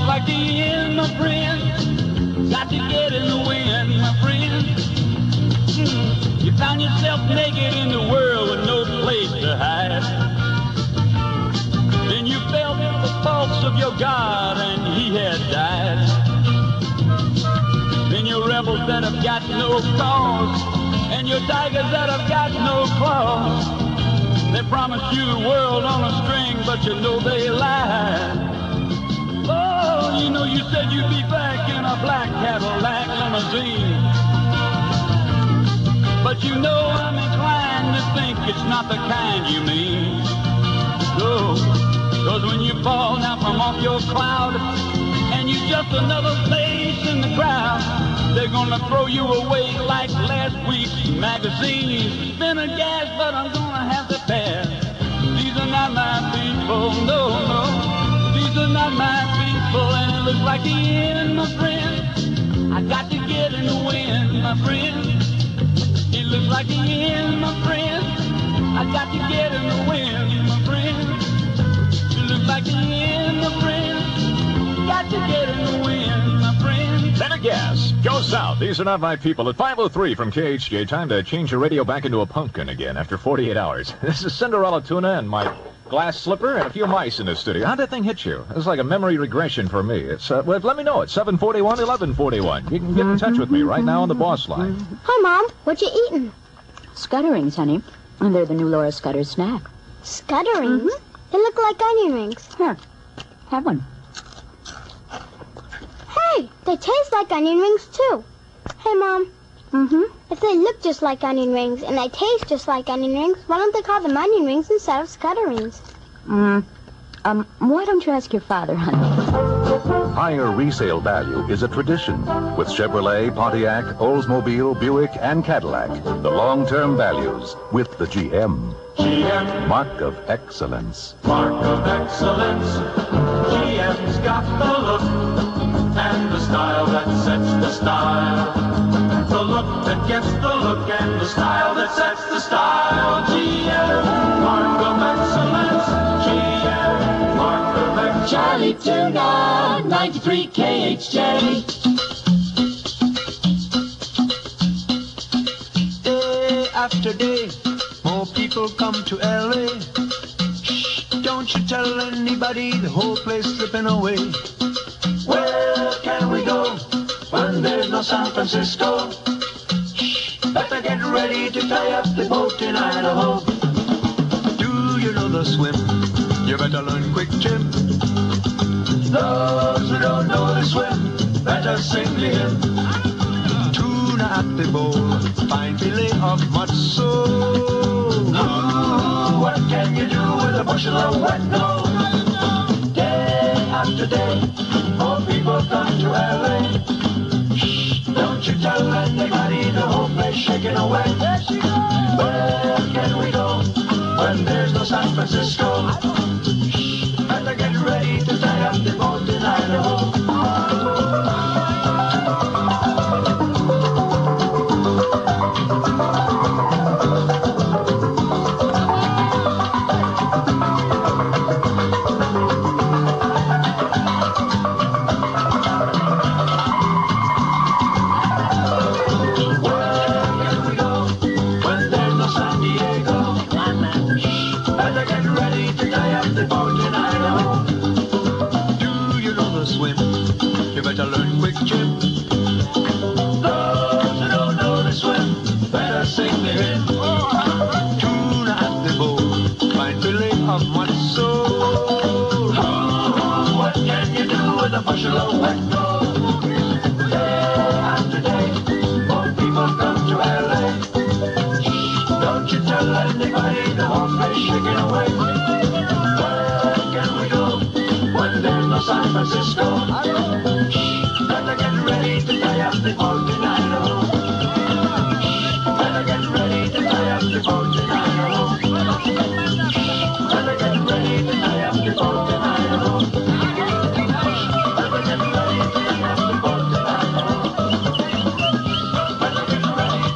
like the end, my friend. Got to get in the wind, my friend. You found yourself naked in the world with no place to hide. Then you felt the pulse of your God and he had died. Then your rebels that have got no cause and your tigers that have got no claws. They promised you the world on a string, but you know they lied. Oh, you know you said you'd be back in a black Cadillac limousine. But you know I'm inclined to think it's not the kind you mean. No, cause when you fall down from off your cloud and you're just another face in the crowd, they're gonna throw you away like last week's magazine. Been a gas, but I'm gonna have to pass. These are not my people, no, no. These are not my people, and it looks like the end, my friend. I got to get in the wind, my friend. It looks like the end, my friend. I got to get in the wind, my friend. It looks like the end, my friend. Got to get in the wind, my friend. Better gas. Go south. These are not my people. At 5:03 from KHJ, time to change your radio back into a pumpkin again after 48 hours. This is Cinderella Tuna and my glass slipper and a few mice in the studio. How'd that thing hit you? It's like a memory regression for me. It's well, let me know. It's 741-1141. You can get in touch with me right now on the boss line. Hi, Mom. What you eating? Scutterings, honey. And they're the new Laura Scudder snack. Scutterings? They look like onion rings. Here, have one. Hey, they taste like onion rings, too. Hey, Mom. If they look just like onion rings and they taste just like onion rings, why don't they call them onion rings instead of scutterings? Why don't you ask your father, honey? Higher resale value is a tradition with Chevrolet, Pontiac, Oldsmobile, Buick, and Cadillac. The long-term values with the GM. GM. Mark of excellence. Mark of excellence. GM's got the look and the style that sets the style. The look that gets the look and the style that sets the style. GM. Mark of excellence. GM. Mark of excellence. Charlie Tuna, 93 KHJ. Day after day, more people come to LA. Shh, don't you tell anybody, the whole place slipping away. Where can we go when there's no San Francisco? Shh, better get ready to tie up the boat in Idaho. Do you know the swim? You better learn quick, Jim. Those who don't know the swim, better sing the hymn. Tuna at the bowl, fine fillet of mudso. Ooh, what can you do with a bushel of wet gold? Day after day, more people come to LA. Shh, don't you tell anybody, the whole place shaking away. Where can we go when there's no San Francisco? Shh, better get ready to tie up the boat in Idaho. San Francisco. Better get ready to tie up the boat in Idaho. Better get ready to tie up the boat in Idaho. Better get ready to tie up the boat in Idaho. Better get ready to tie up the boat in Idaho.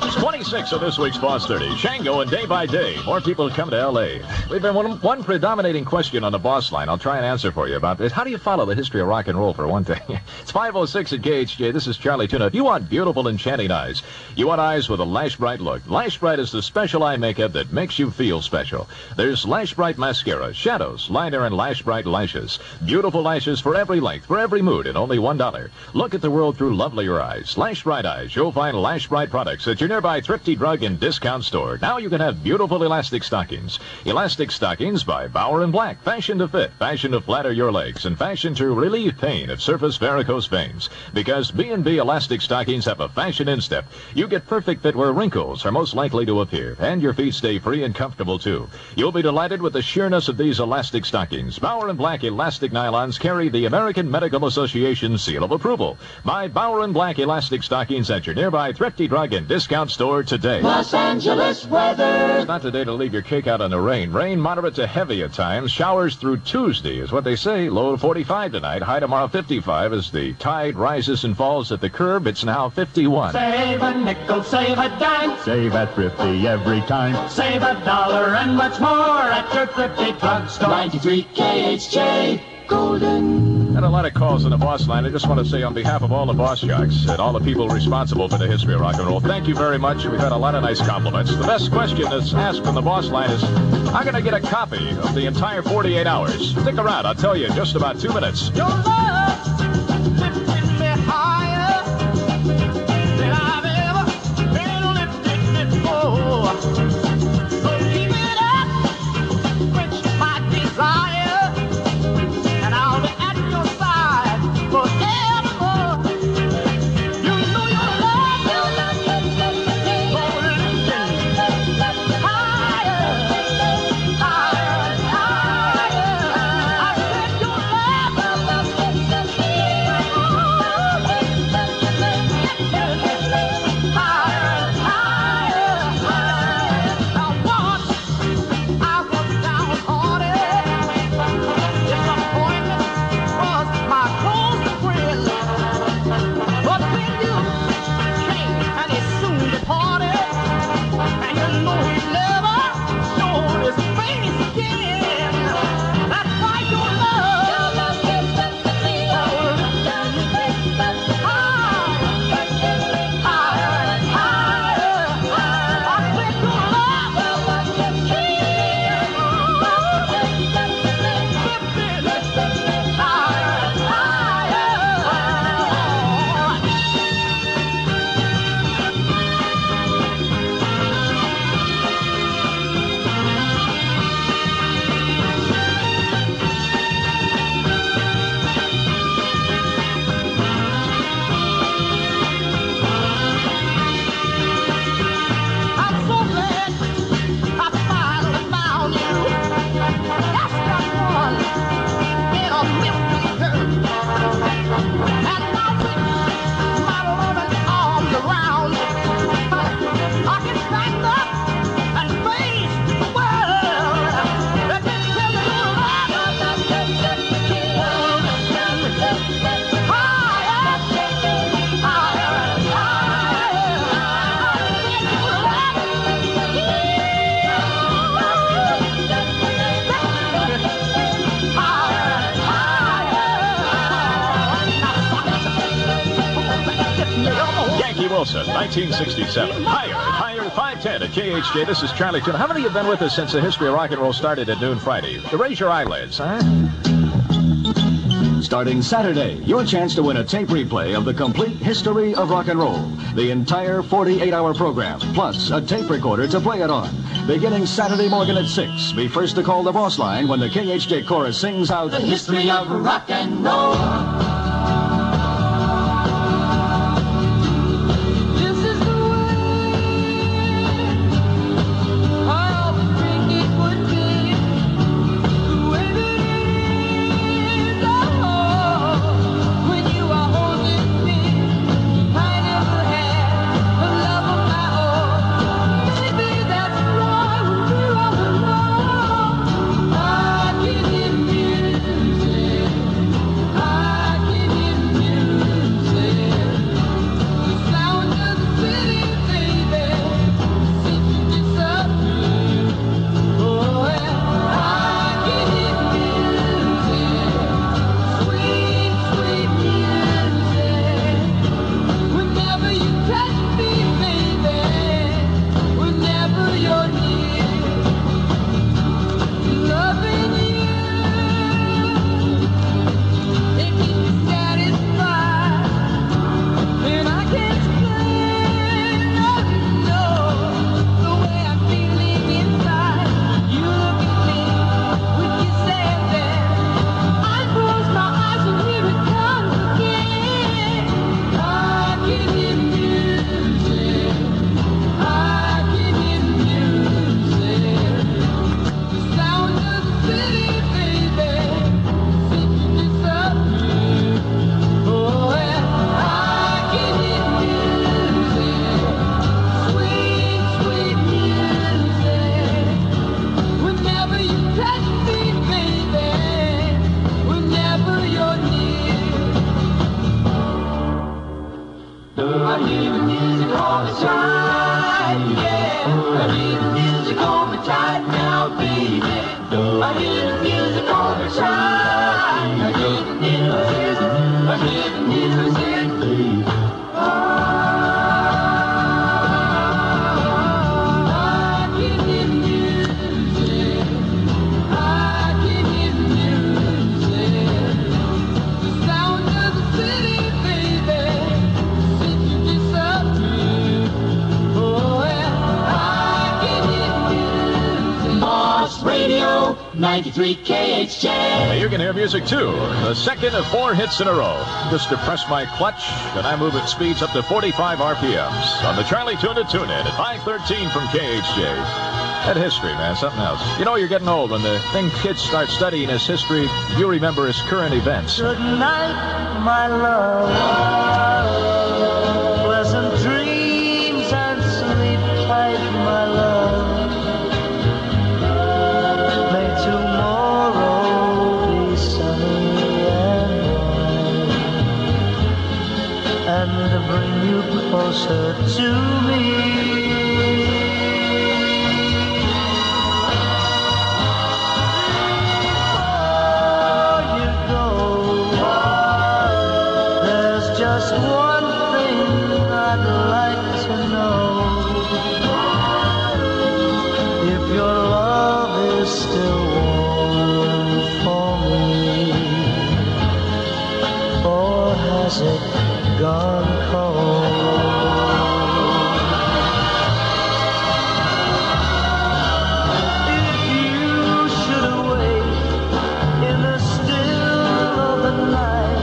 It's 26 So this week's Boss 30, Shango and Day by Day. More people come to L.A. We've been one predominating question on the Boss line. I'll try and answer for you about this. How do you follow the history of rock and roll, for one thing? It's 5:06 at KHJ. This is Charlie Tuna. If you want beautiful, enchanting eyes, you want eyes with a Lash Bright look. Lash Bright is the special eye makeup that makes you feel special. There's Lash Bright mascara, shadows, liner, and Lash Bright lashes. Beautiful lashes for every length, for every mood, and only $1. Look at the world through lovelier eyes. Lash Bright eyes. You'll find Lash Bright products at your nearby thrifty drug and discount store. Now you can have beautiful elastic stockings. Elastic stockings by Bauer & Black. Fashion to fit, fashion to flatter your legs, and fashion to relieve pain of surface varicose veins. Because B&B elastic stockings have a fashion instep. You get perfect fit where wrinkles are most likely to appear, and your feet stay free and comfortable too. You'll be delighted with the sheerness of these elastic stockings. Bauer & Black elastic nylons carry the American Medical Association seal of approval. Buy Bauer & Black elastic stockings at your nearby thrifty drug and discount store today. Los Angeles weather. It's not the day to leave your cake out in the rain. Rain moderate to heavy at times. Showers through Tuesday is what they say. Low 45 tonight. High tomorrow 55 as the tide rises and falls at the curb. It's now 51. Save a nickel, save a dime. Save at Thrifty every time. Save $1 and much more at your Thrifty drugstore. 93 KHJ Golden. Had a lot of calls on the Boss line. I just want to say on behalf of all the Boss Jocks and all the people responsible for the history of rock and roll, thank you very much. We've had a lot of nice compliments. The best question that's asked from the Boss line is, how can I get a copy of the entire 48 hours? Stick around. I'll tell you in just about 2 minutes. Your love lifting me higher than I've ever been lifted before. So keep it up, quench my desire, and I'll be at your side forevermore. You know your love lifting higher, higher, higher. I said your higher, higher, higher. Now once I was downhearted, disappointment was my closest friend. But then you came and he soon departed, and you know he never showed his face again. That's why your love lifted me higher, higher, higher, higher. I said your love lifted me higher, higher. I'm so glad I finally found you. That's that one in a Memphis girl. And now with my loving arms around you, I can stand up and face the world. Let me tell you, your love lifted me higher, higher, Yankee Wilson, 1967. Higher, higher, 510 at KHJ. This is Charlie Tuna. How many of you have been with us since the history of rock and roll started at noon Friday? Raise your eyelids, huh? Starting Saturday, your chance to win a tape replay of the complete history of rock and roll. The entire 48-hour program, plus a tape recorder to play it on. Beginning Saturday morning at 6. Be first to call the Boss line when the KHJ chorus sings out The history of rock and roll. This is the way I always think it would be. The way that it is, oh, when you are holding me. I never had a love of my own. Maybe that's why when we're all alone, I can hear music. I can I hear the music all the time, yeah. I hear the music hold me tight now, baby. I hear the music all the time. I hear the music, I hear the music, baby. Radio 93 KHJ. You can hear music too. The second of 4 hits in a row. Just depress my clutch, and I move at speeds up to 45 RPMs on the Charlie Tuna Tune-In at 5:13 from KHJ. That history, man, something else. You know you're getting old when the thing kids start studying as history, you remember as current events. Good night, my love. Pleasant dreams and sleep tight, my love. May tomorrow be sunny and warm, and bring you closer to me. Just one thing I'd like to know. If your love is still warm for me, or has it gone cold? If you should awake in the still of the night,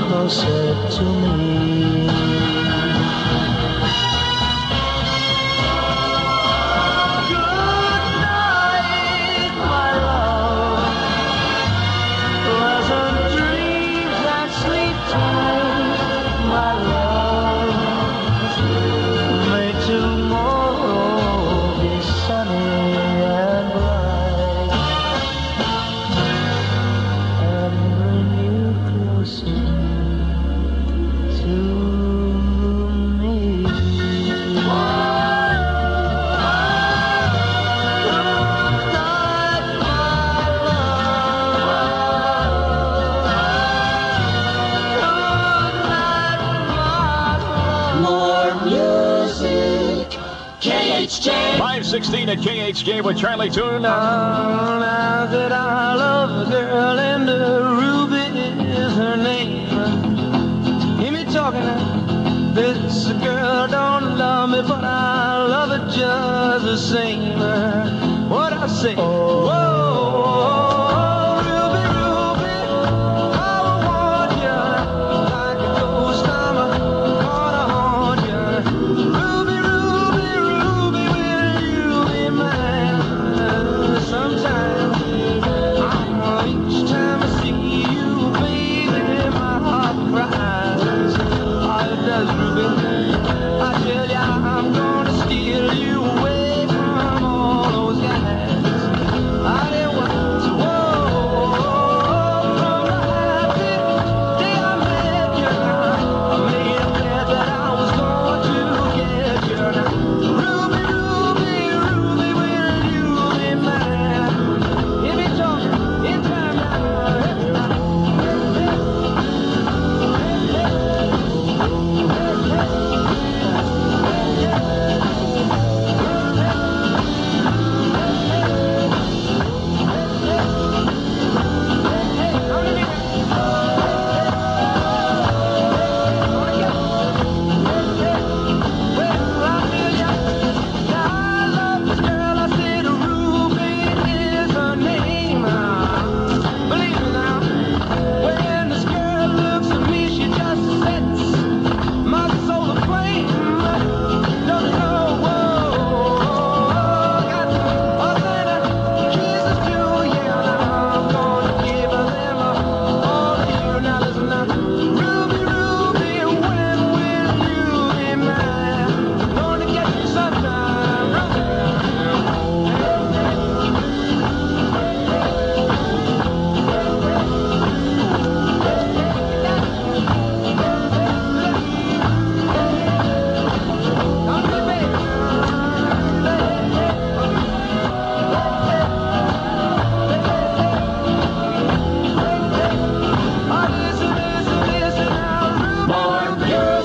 closer to me. Good night, my love. Pleasant dreams and sleep tight, my love. May tomorrow be sunny and bright, and bring you closer. KHJ 5:16 at KHJ with Charlie Tuna. Now that I love a girl and Ruby is her name. Hear me talking now. This girl don't love me, but I love her just the same. What I say? Whoa. I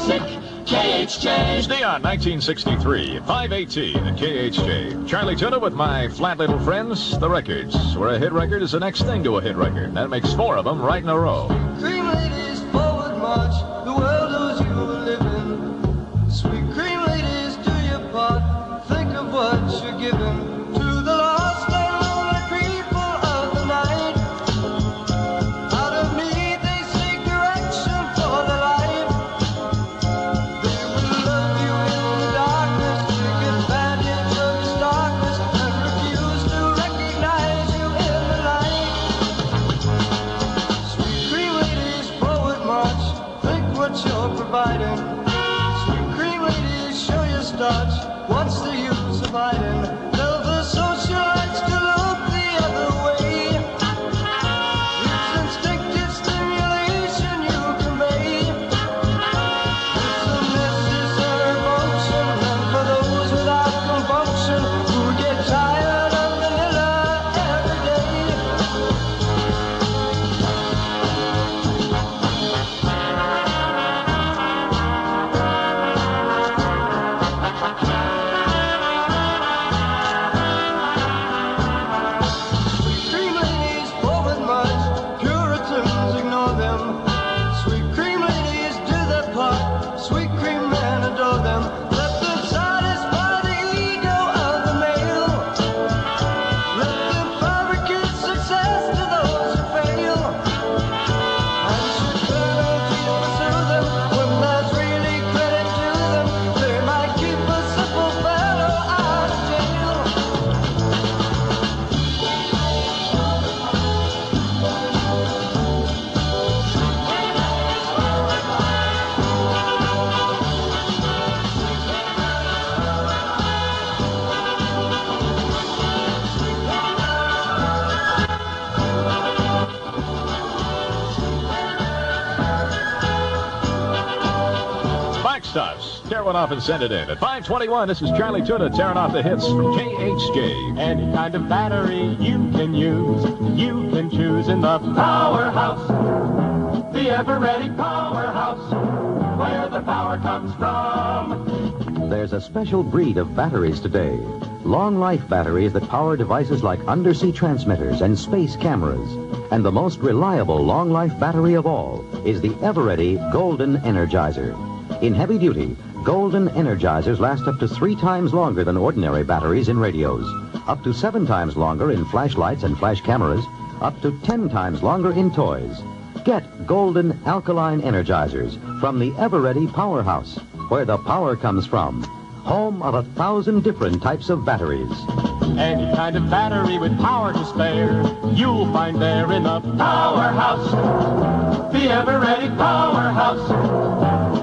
music, KHJ. Stay on 1963, 518 at KHJ. Charlie Tuna with my flat little friends, the records, where a hit record is the next thing to a hit record. That makes 4 of them right in a row. Cream ladies, forward march, the world knows you are living. Sweet cream ladies, do your part, think of what you're giving. To the lost and lonely people of the night, out of need they seek direction for their life. They will love you in the darkness, take advantage of your darkness, and refuse to recognize you in the light. Sweet cream ladies, forward march, think what you're providing. Sweet cream ladies, show your starch, what's the use of hiding? Tell the socialites to look the other way. It's instinctive stimulation you convey. It's a necessary function, and for those without compunction who get tired of vanilla every day. Sweet cream ladies, forward march, Puritans ignore them. Sweet cream ladies do their part, sweet cream men adore them. Let them satisfy the ego of the male. Let them fabricate success to those who fail. And should penalties pursue them, when there's really credit to them, they might keep a simple fellow out of jail. Backstops. Tear one off and send it in. At 521, this is Charlie Tuna tearing off the hits from KHJ. Any kind of battery you can use, you can choose in the powerhouse. The ever-ready powerhouse, where the power comes from. There's a special breed of batteries today. Long-life batteries that power devices like undersea transmitters and space cameras. And the most reliable long-life battery of all is the ever-ready Golden Energizer. In heavy duty, Golden Energizers last up to 3 times longer than ordinary batteries in radios, up to 7 times longer in flashlights and flash cameras, up to 10 times longer in toys. Get Golden Alkaline Energizers from the ever-ready Powerhouse, where the power comes from. Home of 1,000 different types of batteries. Any kind of battery with power to spare, you'll find there in the powerhouse. The ever-ready powerhouse.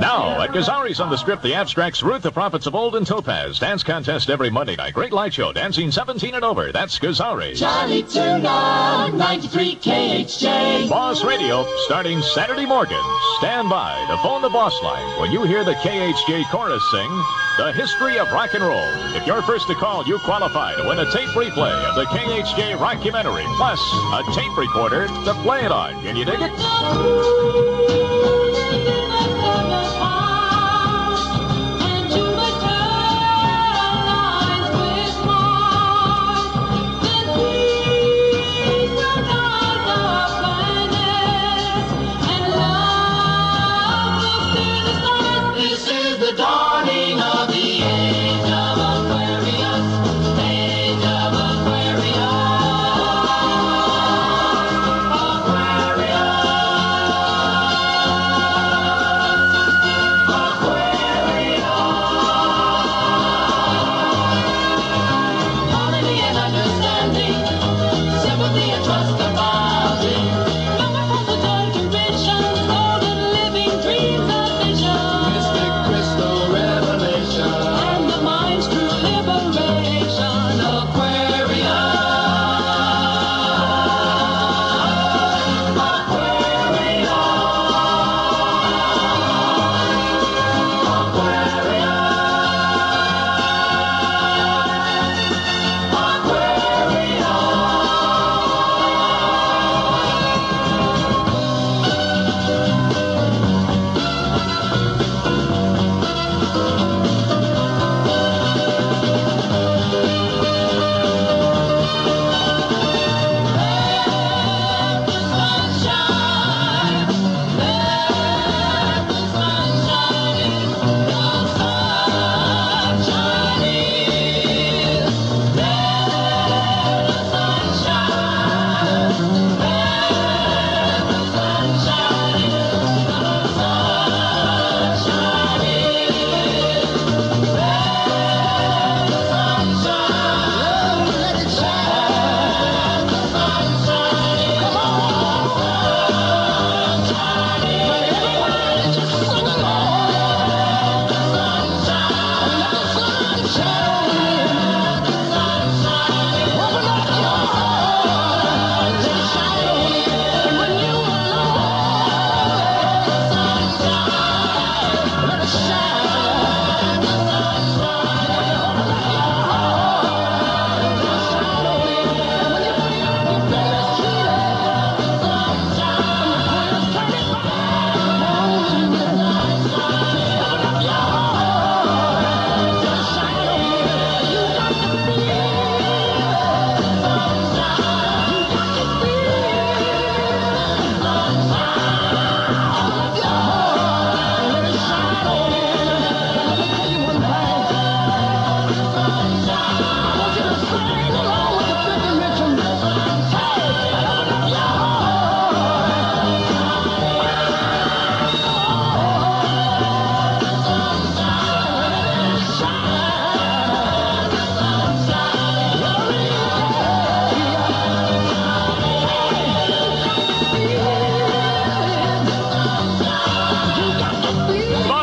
Now, at Gazzari's on the Strip, the Abstracts, Ruth, the Prophets of Old, and Topaz. Dance contest every Monday night. Great light show. Dancing 17 and over. That's Gazzari. Charlie Tuna, 93 KHJ. Boss Radio, starting Saturday morning. Stand by to phone the Boss line when you hear the KHJ chorus sing The History of Rock and Roll. If you're first to call, you qualify to win a tape replay of the KHJ Rockumentary, plus a tape recorder to play it on. Can you dig it?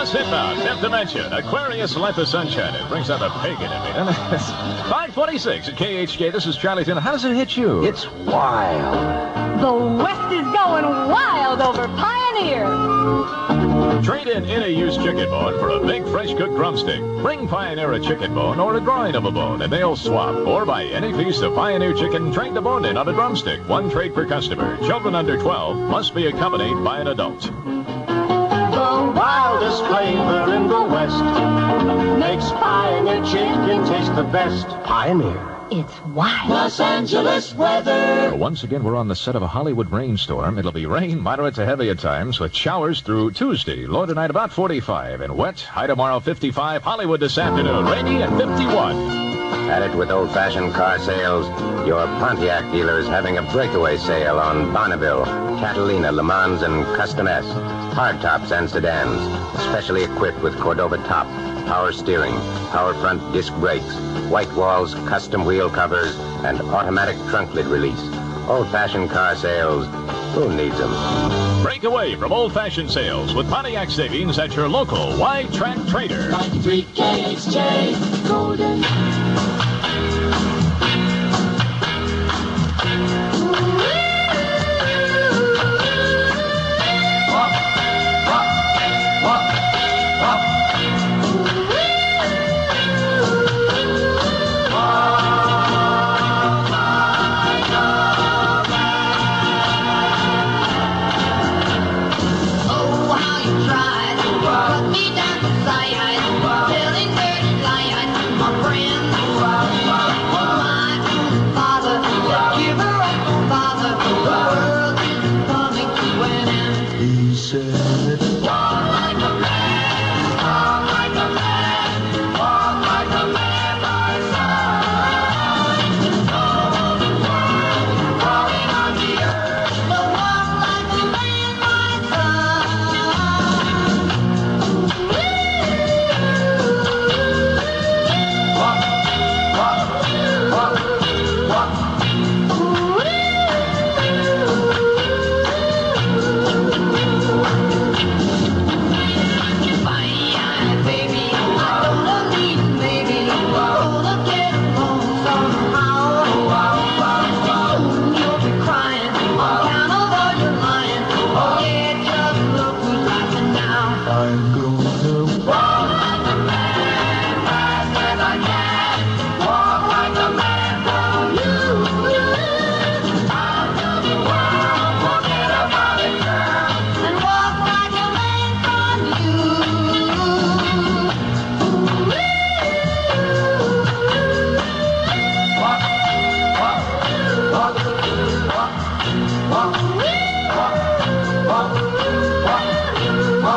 Just inbound, 10th dimension. Aquarius Let the Sun Shine. It brings out the pagan in me, doesn't it? 526 at KHJ. This is Charlie Tuna. How does it hit you? It's wild. The West is going wild over Pioneer. Trade in any used chicken bone for a big, fresh cooked drumstick. Bring Pioneer a chicken bone or a drawing of a bone, and they'll swap. Or buy any piece of Pioneer chicken, trade the bone in on a drumstick. One trade per customer. Children under 12 must be accompanied by an adult. The wildest flavor in the West makes Pioneer chicken taste the best. Pioneer. It's wild. Los Angeles weather. Once again, we're on the set of a Hollywood rainstorm. It'll be rain, moderate to heavy at times, with showers through Tuesday. Low tonight about 45, and wet. High tomorrow 55. Hollywood this afternoon, rainy at 51. At it with old-fashioned car sales. Your Pontiac dealer is having a breakaway sale on Bonneville, Catalina, Le Mans, and Custom S. Hardtops and sedans, specially equipped with Cordova top, power steering, power front disc brakes, white walls, custom wheel covers, and automatic trunk lid release. Old-fashioned car sales. Who needs them? Break away from old-fashioned sales with Pontiac savings at your local Y-Track Trader. 93 KHJ Golden.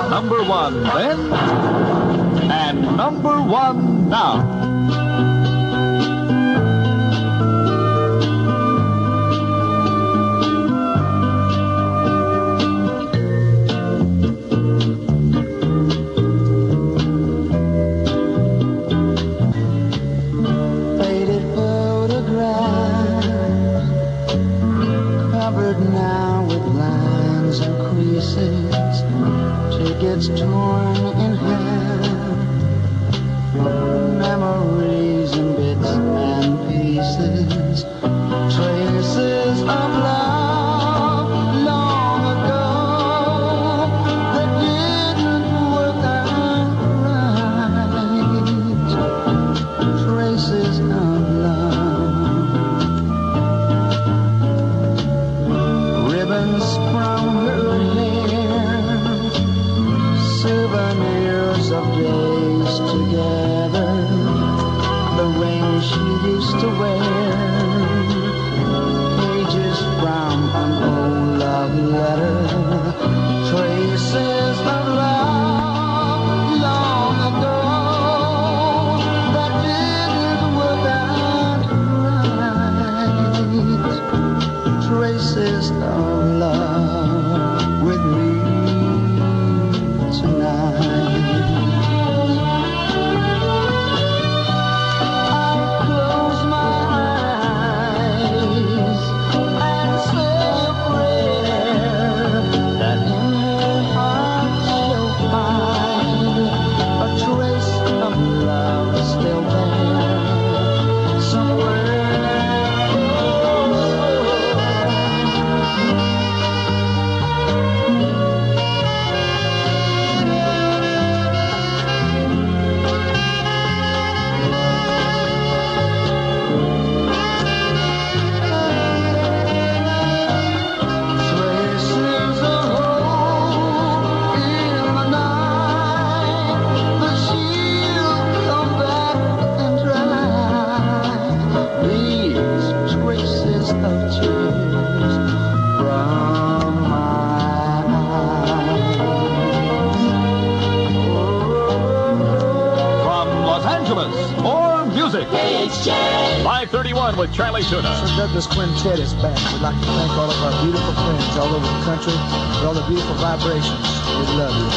Number one then, and number one now. Faded photograph, covered now with lines and creases. Tickets torn in half, memories in bits and pieces, traces of love long ago that didn't work out right, traces of love, ribbons from her hair, souvenirs of days together, the ring she used to wear, pages from an old love letter, traces of love long ago that didn't work out right, traces of love with me tonight. I close my Angeles. More music. KHJ. 531 with Charlie Tuna. So Douglas Quintet is back. We'd like to thank all of our beautiful friends all over the country for all the beautiful vibrations. We love you.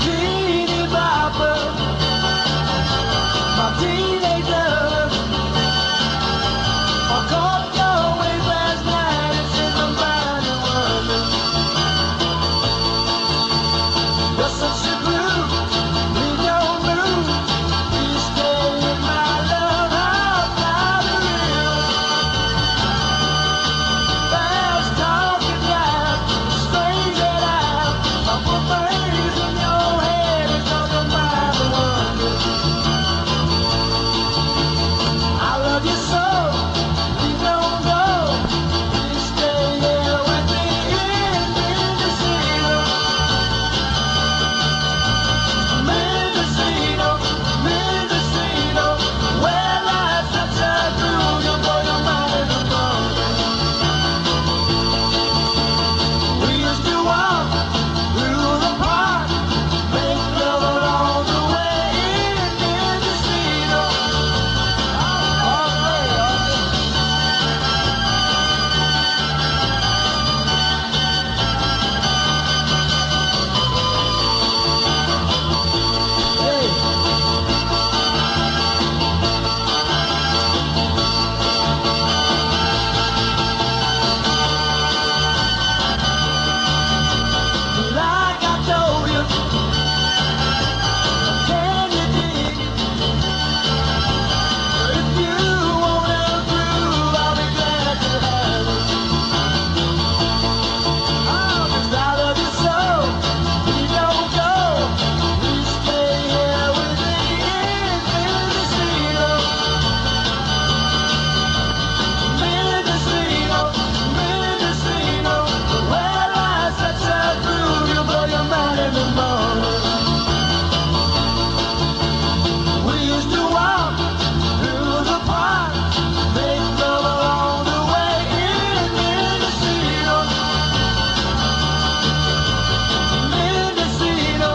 Teeny bopper, my teenage love. I caught your wave last night. It's in my mind and wonder. You're such a groove. Leave your move. You stay in my love. Out by the river. Fast talking down. Strange it out. I put things in your head. It's on the mind and wonder. I love you so. Please don't go. Please stay here with me in Mendocino. Mendocino, Mendocino, where life's such a groove, you'll blow your mind and we used to walk through the park, make love along the way in Mendocino. Like I told you, can you dig? If you wanna groove, I'll be glad to have it. Oh, 'cause I love you so. Please don't go. Please stay here with me in Mendocino. Mendocino, Mendocino, where life's such a groove, you'll blow your mind in the morning. We used to walk through the park, make love along the way in Mendocino. Mendocino,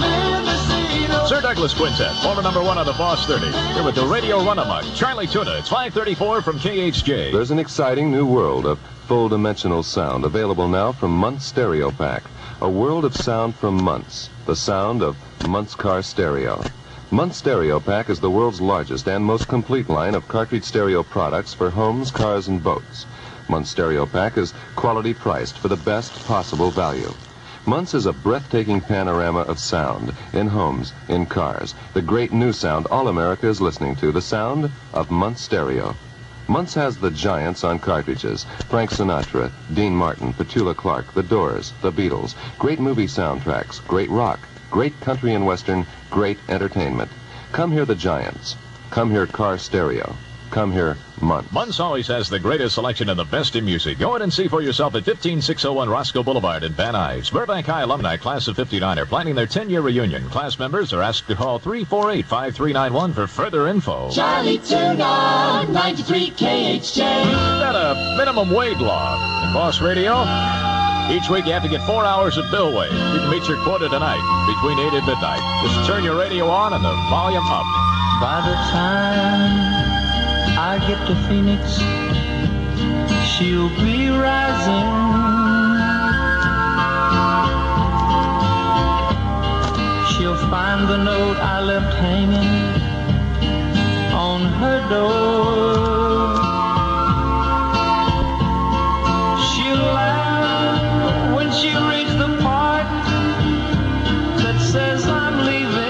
Mendocino. Sir Douglas Quintet, former number 1 on the Boss 30. Here with the Radio Run-A-Muck, Charlie Tuna. It's 534 from KHJ. There's an exciting new world of full-dimensional sound available now from Muntz Stereo Pack. A world of sound from Muntz. The sound of Muntz Car Stereo. Muntz Stereo Pack is the world's largest and most complete line of cartridge stereo products for homes, cars, and boats. Muntz Stereo Pack is quality priced for the best possible value. Muntz is a breathtaking panorama of sound in homes, in cars. The great new sound all America is listening to. The sound of Muntz Stereo. Muntz has the giants on cartridges. Frank Sinatra, Dean Martin, Petula Clark, The Doors, The Beatles. Great movie soundtracks, great rock, great country and western, great entertainment. Come hear the giants. Come hear Car Stereo. Come here, Muntz. Muntz always has the greatest selection and the best in music. Go in and see for yourself at 15601 Roscoe Boulevard in Van Nuys. Burbank High alumni, class of 59, are planning their 10-year reunion. Class members are asked to call 348-5391 for further info. Charlie Tuna, 93 KHJ. Got a minimum wage law in Boss Radio. Each week you have to get 4 hours of bill wage. You can meet your quota tonight between 8 and midnight. Just turn your radio on and the volume up. By the time I get to Phoenix, she'll be rising. She'll find the note I left hanging on her door. She'll laugh when she reads the part that says I'm leaving.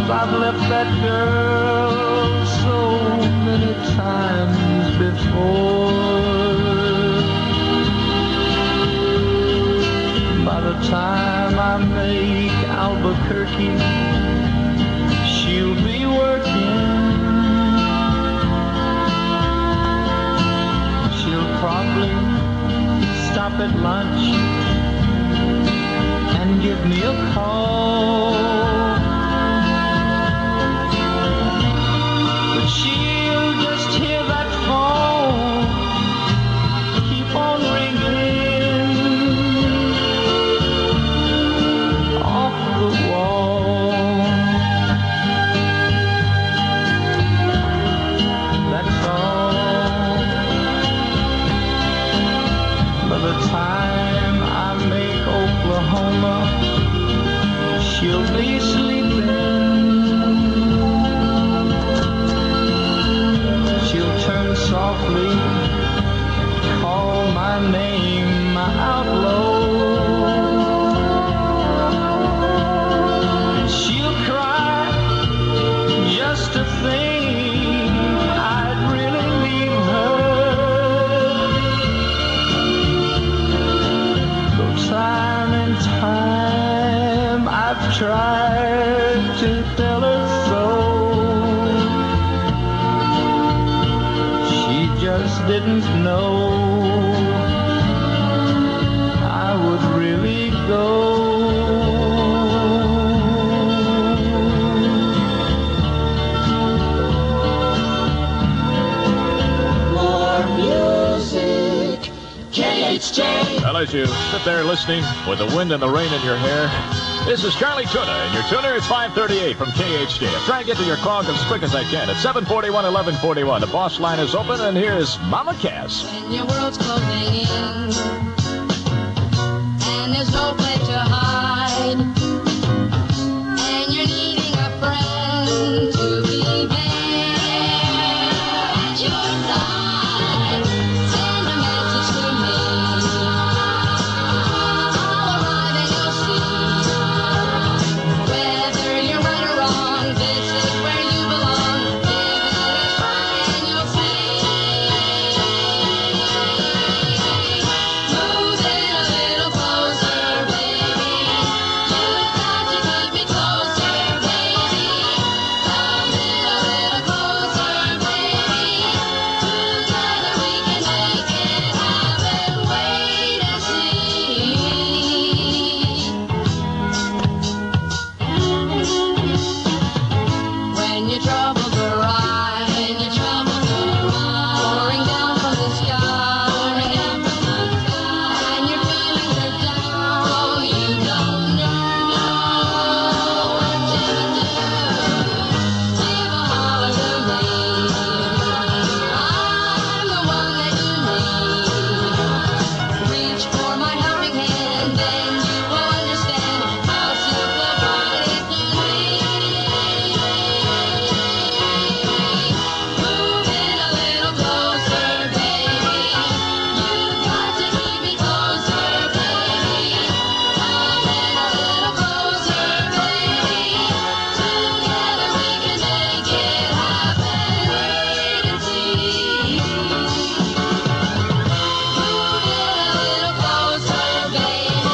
I've left that girl so many times before. By the time I make Albuquerque, she'll be working. She'll probably stop at lunch and give me a call. She'll just hear that phone keep on ringing. the time I make Oklahoma, she'll be sleeping. She'll turn softly, call my name out low, and she'll cry just to think I'd really leave her. Though time and time I've tried to tell her so, she just didn't know I would really go. More music, KHJ. Well, as you sit there listening with the wind and the rain in your hair, this is Charlie Tuna, and your tuner is 538 from KHJ. I'm trying to get to your call as quick as I can. At 741, 1141. The boss line is open, and here's Mama Cass. When your world's closing in, and there's no place to hide, and you're needing a friend to be there at your side, send a message to me. I'll arrive and you'll see. Whether you're right or wrong, this is where you belong. Give it a try and you'll see. Move in a little closer, baby. You've got to keep me closer, baby. Come in a little closer, baby. Together we can make it happen. Wait and see. When your troubles arise, pouring down from the sky, and your feelings are down, you don't know what to do. Give a holler to me. I'm the one that you need. Reach for my helping hand, then you will understand how simplified it can be. Move in a little closer, baby. You've got to keep me closer, baby. Come in a little closer, baby. Together we can make it happen. Wait and see. Move in a little closer, baby.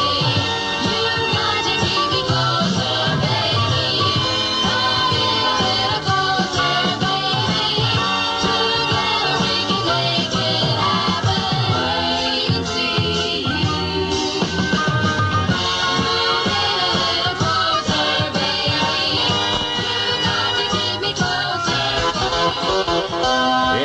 You've got to keep me closer, baby. Come in a little closer, baby. Together we can make it happen. Wait and see. Move in a little closer, baby. You've got to keep me closer.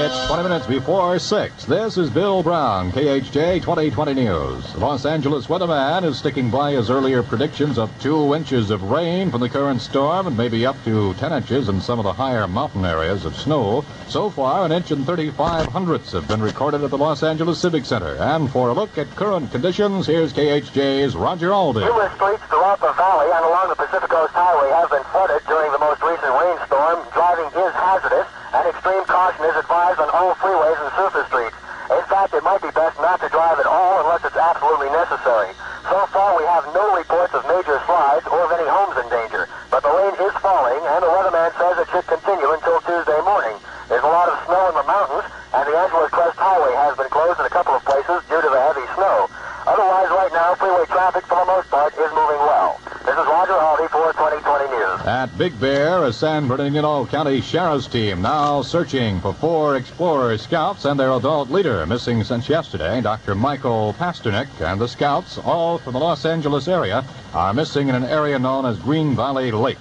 It's 20 minutes before 6. This is Bill Brown, KHJ 2020 News. The Los Angeles weatherman is sticking by his earlier predictions of 2 inches of rain from the current storm and maybe up to 10 inches in some of the higher mountain areas of snow. So far, 1 inch and 35 hundredths have been recorded at the Los Angeles Civic Center. And for a look at current conditions, here's KHJ's Roger Alden. Numerous streets throughout the valley and along the Pacific Coast Highway have been flooded during the most recent rainstorm. Driving is hazardous, and extreme caution is advised on all freeways and surface streets. In fact, it might be best not to drive at all unless it's absolutely necessary. So far, we have no reports of major slides or of any homes in danger. But the rain is falling, and the weatherman says it should continue until Tuesday morning. There's a lot of snow in the mountains, and the Angeles Crest Highway has been closed in a couple of places due to the heavy snow. Otherwise, right now, freeway traffic for the most part is moving well. This is Roger Alden for 2020 News. At Big Bear, a San Bernardino County Sheriff's team now searching for 4 Explorer Scouts and their adult leader, missing since yesterday. Dr. Michael Pasternak and the Scouts, all from the Los Angeles area, are missing in an area known as Green Valley Lake.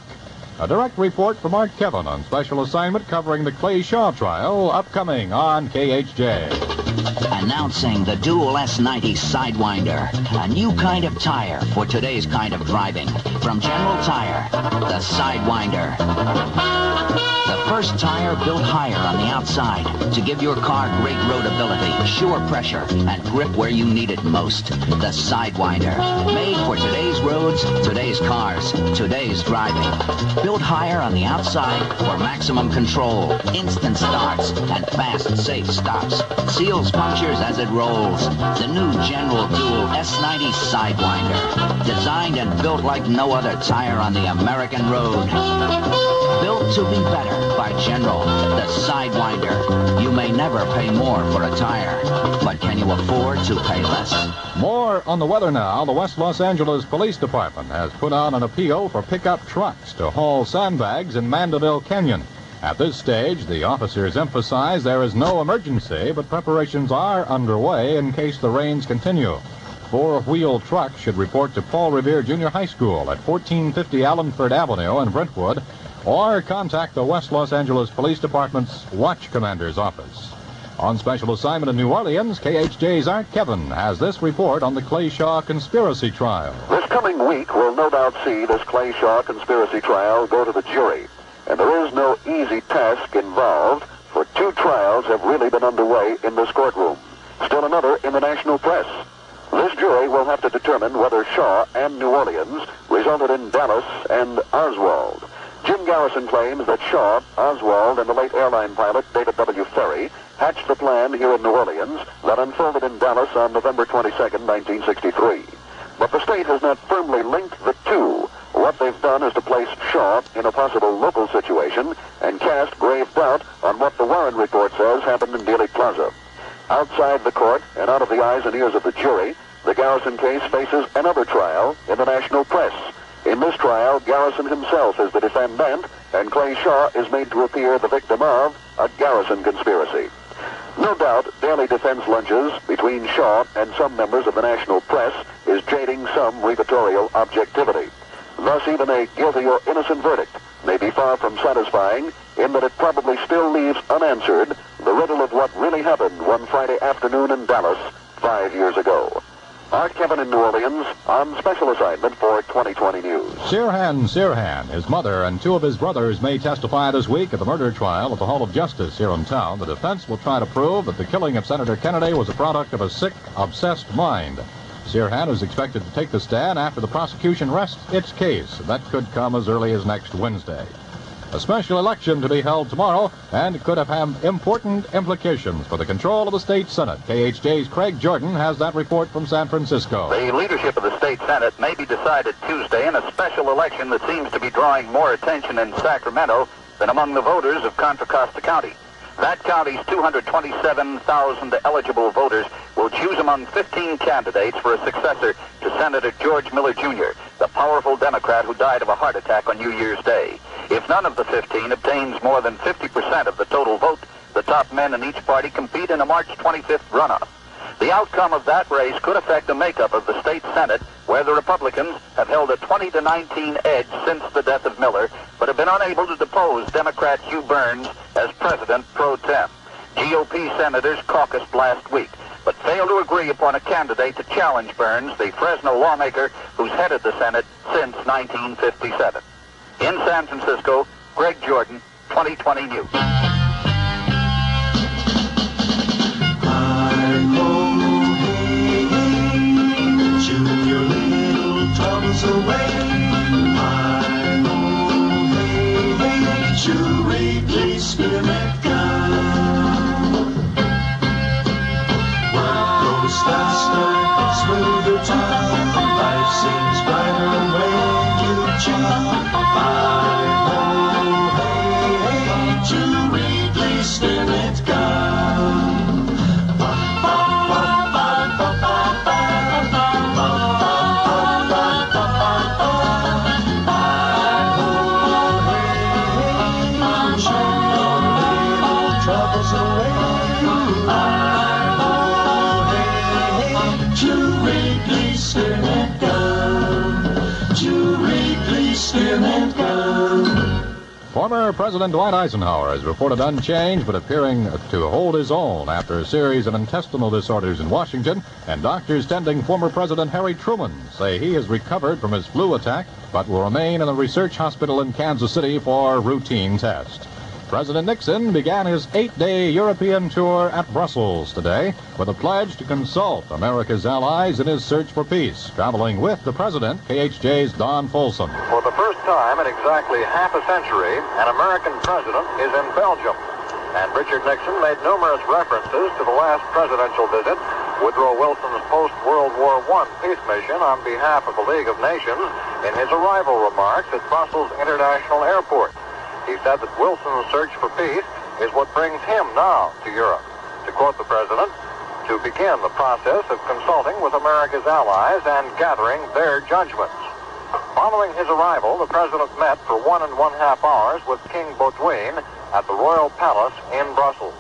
A direct report from Art Kevin on special assignment covering the Clay Shaw trial, upcoming on KHJ. Announcing the Dual S90 Sidewinder, a new kind of tire for today's kind of driving. From General Tire, the Sidewinder. The first tire built higher on the outside to give your car great roadability, sure pressure, and grip where you need it most. The Sidewinder. Made for today's roads, today's cars, today's driving. Built higher on the outside for maximum control, instant starts, and fast, safe stops. Seals punctures as it rolls. The new General Dual S90 Sidewinder. Designed and built like no other tire on the American road. Built to be better by General, the Sidewinder. You may never pay more for a tire, but can you afford to pay less? More on the weather now. The West Los Angeles Police Department has put out an appeal for pickup trucks to haul sandbags in Mandeville Canyon. At this stage, the officers emphasize there is no emergency, but preparations are underway in case the rains continue. 4-wheel trucks should report to Paul Revere Junior High School at 1450 Allenford Avenue in Brentwood, or contact the West Los Angeles Police Department's Watch Commander's office. On special assignment in New Orleans, KHJ's Art Kevin has this report on the Clay Shaw conspiracy trial. This coming week will no doubt see this Clay Shaw conspiracy trial go to the jury. And there is no easy task involved, for 2 trials have really been underway in this courtroom. Still another in the national press. This jury will have to determine whether Shaw and New Orleans resulted in Dallas and Oswald. Jim Garrison claims that Shaw, Oswald, and the late airline pilot David W. Ferry hatched the plan here in New Orleans that unfolded in Dallas on November 22nd, 1963. But the state has not firmly linked the two. What they've done is to place Shaw in a possible local situation and cast grave doubt on what the Warren report says happened in Dealey Plaza. Outside the court and out of the eyes and ears of the jury, the Garrison case faces another trial in the national press. In this trial, Garrison himself is the defendant, and Clay Shaw is made to appear the victim of a Garrison conspiracy. No doubt, daily defense lunches between Shaw and some members of the national press is jading some reportorial objectivity. Thus, even a guilty or innocent verdict may be far from satisfying, in that it probably still leaves unanswered the riddle of what really happened one Friday afternoon in Dallas 5 years ago. Art Kevin in New Orleans on special assignment for 2020 News. Sirhan, his mother, and 2 of his brothers may testify this week at the murder trial at the Hall of Justice here in town. The defense will try to prove that the killing of Senator Kennedy was a product of a sick, obsessed mind. Sirhan is expected to take the stand after the prosecution rests its case. That could come as early as next Wednesday. A special election to be held tomorrow, and it could have important implications for the control of the state Senate. KHJ's Craig Jordan has that report from San Francisco. The leadership of the state Senate may be decided Tuesday in a special election that seems to be drawing more attention in Sacramento than among the voters of Contra Costa County. That county's 227,000 eligible voters will choose among 15 candidates for a successor to Senator George Miller Jr., the powerful Democrat who died of a heart attack on New Year's Day. If none of the 15 obtains more than 50% of the total vote, the top men in each party compete in a March 25th runoff. The outcome of that race could affect the makeup of the state Senate, where the Republicans have held a 20-19 edge since the death of Miller, but have been unable to depose Democrat Hugh Burns as president pro tem. GOP senators caucused last week, but failed to agree upon a candidate to challenge Burns, the Fresno lawmaker who's headed the Senate since 1957. In San Francisco, Greg Jordan, 2020 News. Shooting your little troubles away. Hi-ho, hey, hey, Shoo-ree-dee, spirit gun. Work goes faster, smoother time. Life seems brighter when you jump. Hi-ho, hey, hey, Shoo-ree-dee, spirit gun. Former President Dwight Eisenhower is reported unchanged but appearing to hold his own after a series of intestinal disorders in Washington, and doctors tending former President Harry Truman say he has recovered from his flu attack but will remain in a research hospital in Kansas City for routine tests. President Nixon began his 8-day European tour at Brussels today with a pledge to consult America's allies in his search for peace. Traveling with the president, KHJ's Don Folsom. For the first time in exactly half a century, an American president is in Belgium. And Richard Nixon made numerous references to the last presidential visit, Woodrow Wilson's post-World War I peace mission on behalf of the League of Nations, in his arrival remarks at Brussels International Airport. He said that Wilson's search for peace is what brings him now to Europe. To quote the president, to begin the process of consulting with America's allies and gathering their judgments. Following his arrival, the president met for 1.5 hours with King Baudouin at the Royal Palace in Brussels.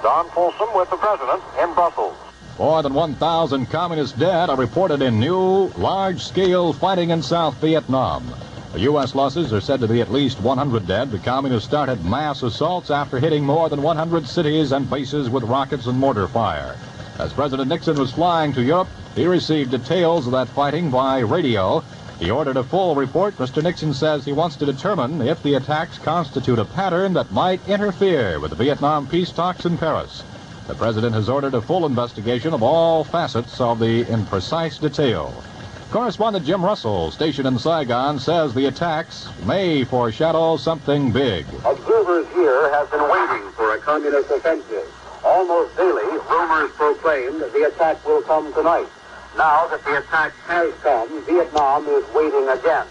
Don Folsom with the president in Brussels. More than 1,000 communists dead are reported in new, large-scale fighting in South Vietnam. The U.S. losses are said to be at least 100 dead. The communists started mass assaults after hitting more than 100 cities and bases with rockets and mortar fire. As President Nixon was flying to Europe, he received details of that fighting by radio. He ordered a full report. Mr. Nixon says he wants to determine if the attacks constitute a pattern that might interfere with the Vietnam peace talks in Paris. The president has ordered a full investigation of all facets of the imprecise detail. Correspondent Jim Russell, stationed in Saigon, says the attacks may foreshadow something big. Observers here have been waiting for a communist offensive. Almost daily, rumors proclaim that the attack will come tonight. Now that the attack has come, Vietnam is waiting again.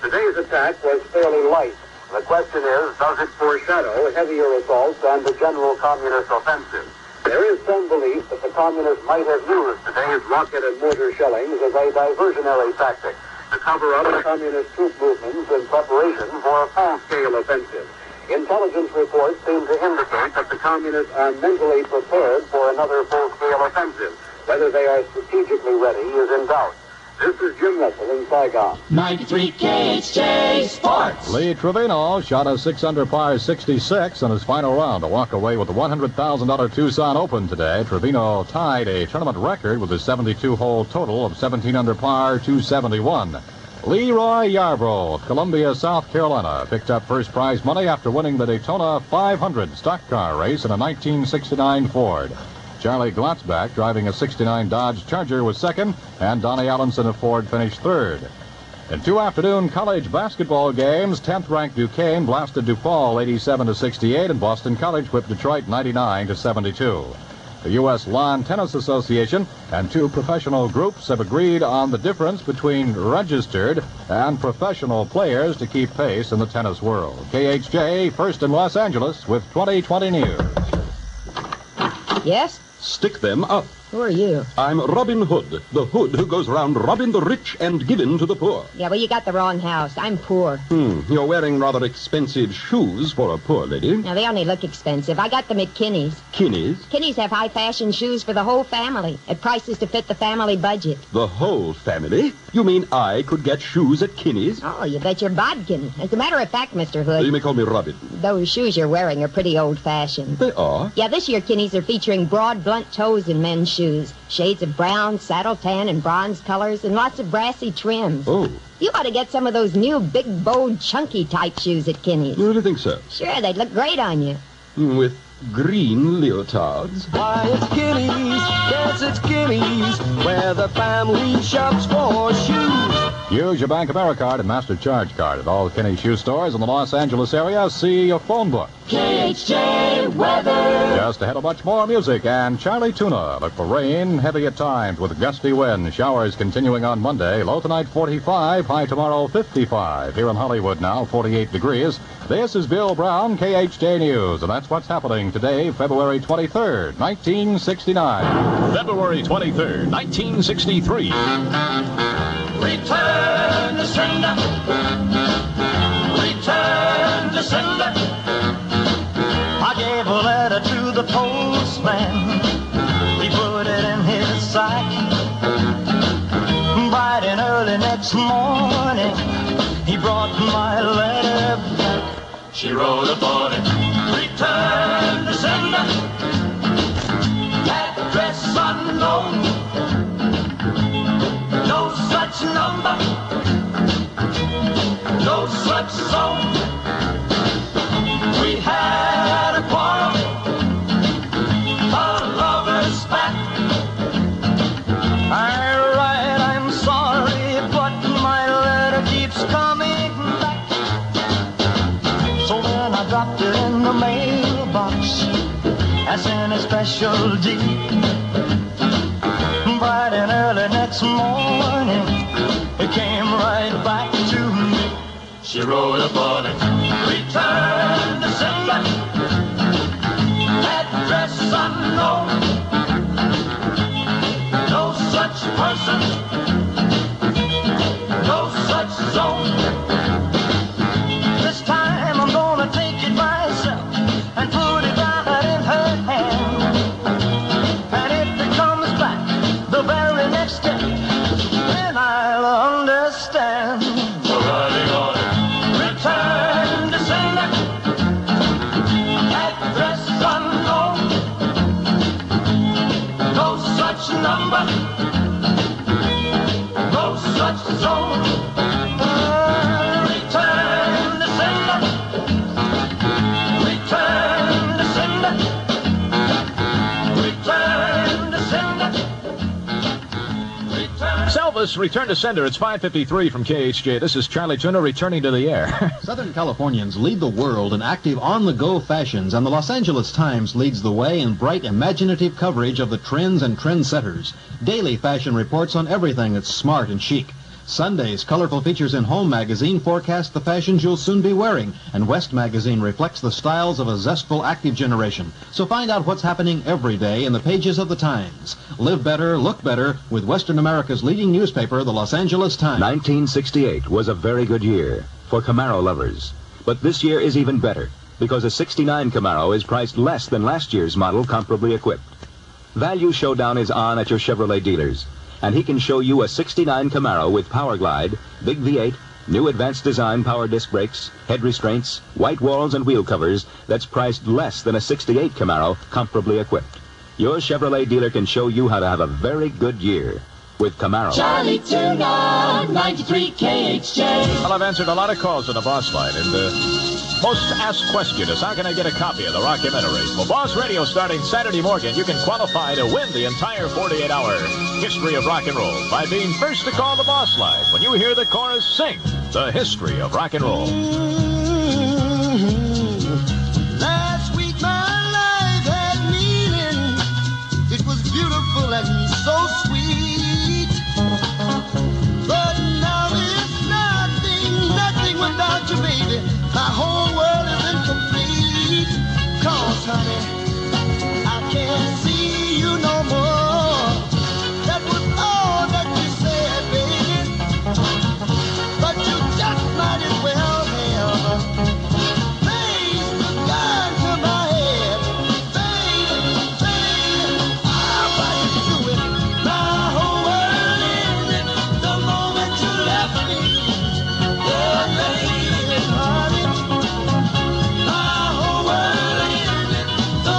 Today's attack was fairly light. The question is, does it foreshadow heavier assaults and the general communist offensive? There is some belief that the communists might have used today's rocket and mortar shellings as a diversionary tactic to cover up communist troop movements in preparation for a full-scale offensive. Intelligence reports seem to indicate that the communists are mentally prepared for another full-scale offensive. Whether they are strategically ready is in doubt. This is Jim Russell in Saigon. 93 KHJ Sports. Lee Trevino shot a 6-under par 66 in his final round to walk away with the $100,000 Tucson Open today. Trevino tied a tournament record with a 72-hole total of 17-under par 271. Leroy Yarbrough of Columbia, South Carolina, picked up first prize money after winning the Daytona 500 stock car race in a 1969 Ford. Charlie Glotzback, driving a 69 Dodge Charger, was second, and Donnie Allenson of Ford finished third. In 2 afternoon college basketball games, 10th-ranked Duquesne blasted DePaul 87-68, and Boston College whipped Detroit 99-72. The U.S. Lawn Tennis Association and 2 professional groups have agreed on the difference between registered and professional players to keep pace in the tennis world. KHJ, first in Los Angeles, with 2020 News. Yes? Stick them up. Who are you? I'm Robin Hood, the hood who goes round robbing the rich and giving to the poor. Yeah, well, you got the wrong house. I'm poor. You're wearing rather expensive shoes for a poor lady. Now, they only look expensive. I got them at Kinney's. Kinney's? Kinney's have high-fashion shoes for the whole family at prices to fit the family budget. The whole family? You mean I could get shoes at Kinney's? Oh, you bet your bodkin. As a matter of fact, Mr. Hood... You may call me Robin. Those shoes you're wearing are pretty old-fashioned. They are? Yeah, this year Kinney's are featuring broad, blunt toes in men's shoes. Shades of brown, saddle tan, and bronze colors, and lots of brassy trims. Oh. You ought to get some of those new big, bold, chunky type shoes at Kinney's. You really think so? Sure, they'd look great on you. With green leotards. Why, it's Kinney's, yes, it's Kinney's, where the family shops for shoes. Use your Bank of America card and Master Charge card at all Kinney shoe stores in the Los Angeles area. See your phone book. KHJ weather. Just ahead of much more music and Charlie Tuna. Look for rain, heavy at times with gusty wind. Showers continuing on Monday. Low tonight 45, high tomorrow 55. Here in Hollywood now 48 degrees. This is Bill Brown, KHJ News, and that's what's happening today, February 23rd, 1969. February 23rd, 1963. Return to sender. Return to sender. I gave a letter to the postman. He put it in his sack. Bright and early next morning, he brought my letter back. She wrote a 40. Return to sender. Address unknown. No such number. No such zone. We had a quarrel. A lover's spat. I write, I'm sorry, but my letter keeps coming back. So then I dropped it in the mailbox as in a special deed. Bright and early next morning, it came right back to me. She wrote a 40. Return to sender. Address unknown. No such person. No such zone. This time I'm gonna take it myself and put it right in her hand. And if it comes back the very next day, then I'll understand. Return to sender. Address unknown. No such number. No such zone. Return to sender. Return to sender. Return to sender. Elvis, return to sender. It's 5:53 from KHJ. This is Charlie Tuna returning to the air. Southern Californians lead the world in active on-the-go fashions, and the Los Angeles Times leads the way in bright, imaginative coverage of the trends and trendsetters. Daily fashion reports on everything that's smart and chic. Sunday's colorful features in Home magazine forecast the fashions you'll soon be wearing, and West magazine reflects the styles of a zestful, active generation. So find out what's happening every day in the pages of the Times. Live better, look better with Western America's leading newspaper, the Los Angeles Times. 1968 was a very good year for Camaro lovers. But this year is even better because a 69 Camaro is priced less than last year's model comparably equipped. Value Showdown is on at your Chevrolet dealers, and he can show you a 69 Camaro with Power Glide, big V8, new advanced design power disc brakes, head restraints, white walls and wheel covers that's priced less than a 68 Camaro comparably equipped. Your Chevrolet dealer can show you how to have a very good year with Camaro. Charlie Tuna, 93 KHJ. Well, I've answered a lot of calls on the Boss Line, and most asked question is, how can I get a copy of the rockumentary? Well, Boss Radio starting Saturday morning, you can qualify to win the entire 48-hour history of rock and roll by being first to call the Boss Line when you hear the chorus sing the history of rock and roll. Last week my life had meaning. It was beautiful and so sweet. But now it's nothing without you, baby. My whole world is incomplete. 'Cause, honey, I can't see you no more. That was all that you said, baby. But you just might as well have raised the gun to my head. Baby, I'll fight to do it. My whole world ended the moment you left me. Yeah, baby, honey. My whole world ended the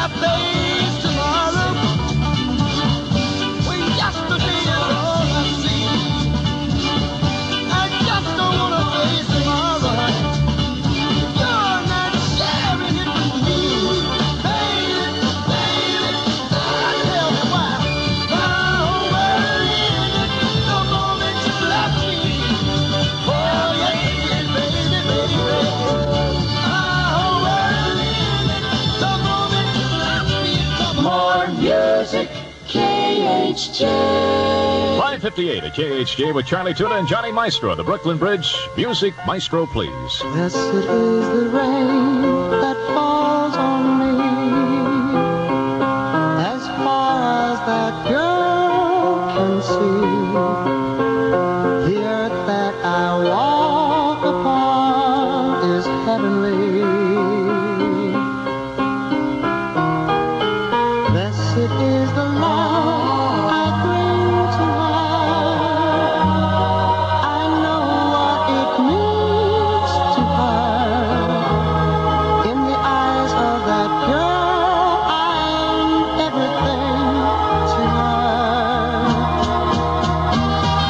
I face tomorrow, when yesterday is all I see, I just don't wanna face tomorrow. You're not sharing it with me, baby, baby. Tell me why. My whole world ended the moment you left me. Oh yeah, yeah, baby, baby. My whole world ended the moment you left me. More music, KHJ. 5:58 at KHJ with Charlie Tuna and Johnny Maestro, the Brooklyn Bridge. Music Maestro, please. Yes, it is the rain that falls on me. As far as that girl can see, the earth that I walk upon is heavenly. Blessed is the love I bring to her. I know what it means to her. In the eyes of that girl, I'm everything to her.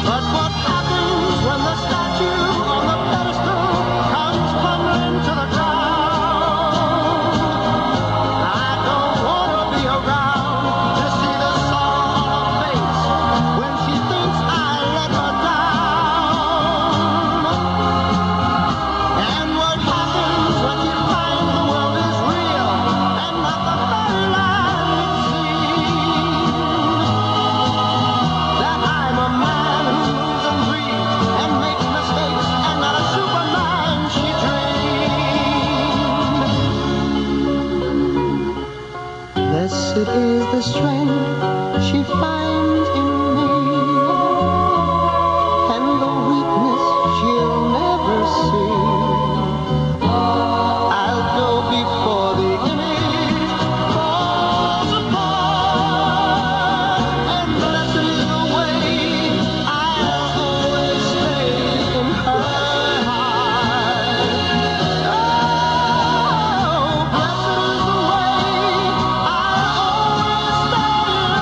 But what happens when the statue on the pedestal comes tumbling to the ground? I don't want to be around to see the sorrow on her face when she thinks I let her down. And what happens when she finds the world is real and not the fairyland it seems? That I'm a man who moves and breathes and makes mistakes and not a Superman she dreamed. Blessed is the strength she finds in me, and the weakness she'll never see. I'll go before the image falls apart, and blessed is the way I'll always stay in her heart. Oh, blessed is the way I'll always stay in her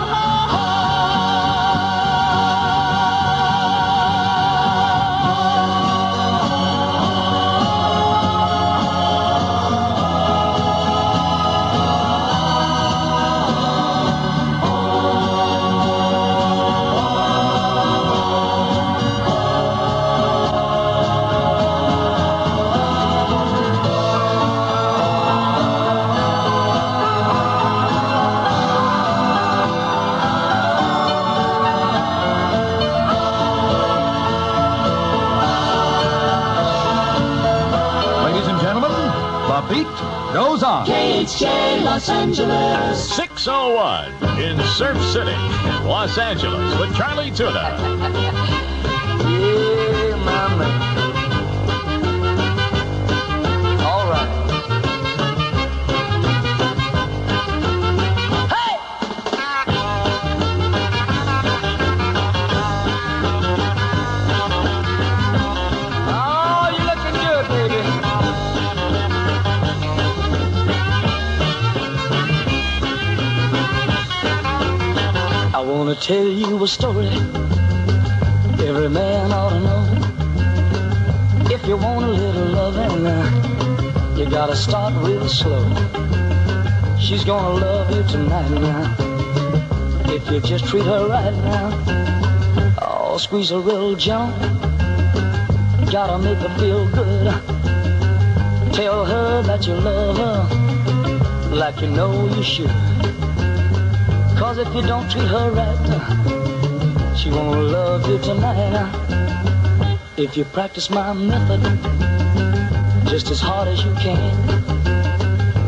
Ladies and gentlemen, the beat goes on. KHJ Los Angeles. 6:01 in Surf City, Los Angeles, with Charlie Tuna. Yeah, my man. All right. Oh, you're looking good, baby. I wanna tell you a story every man ought to know. If you want a little loving, you gotta start real slow. She's gonna love you tonight now, if you just treat her right now. Oh, squeeze her real gentle, gotta make her feel good. Tell her that you love her like you know you should. 'Cause if you don't treat her right, she won't love you tonight. If you practice my method just as hard as you can,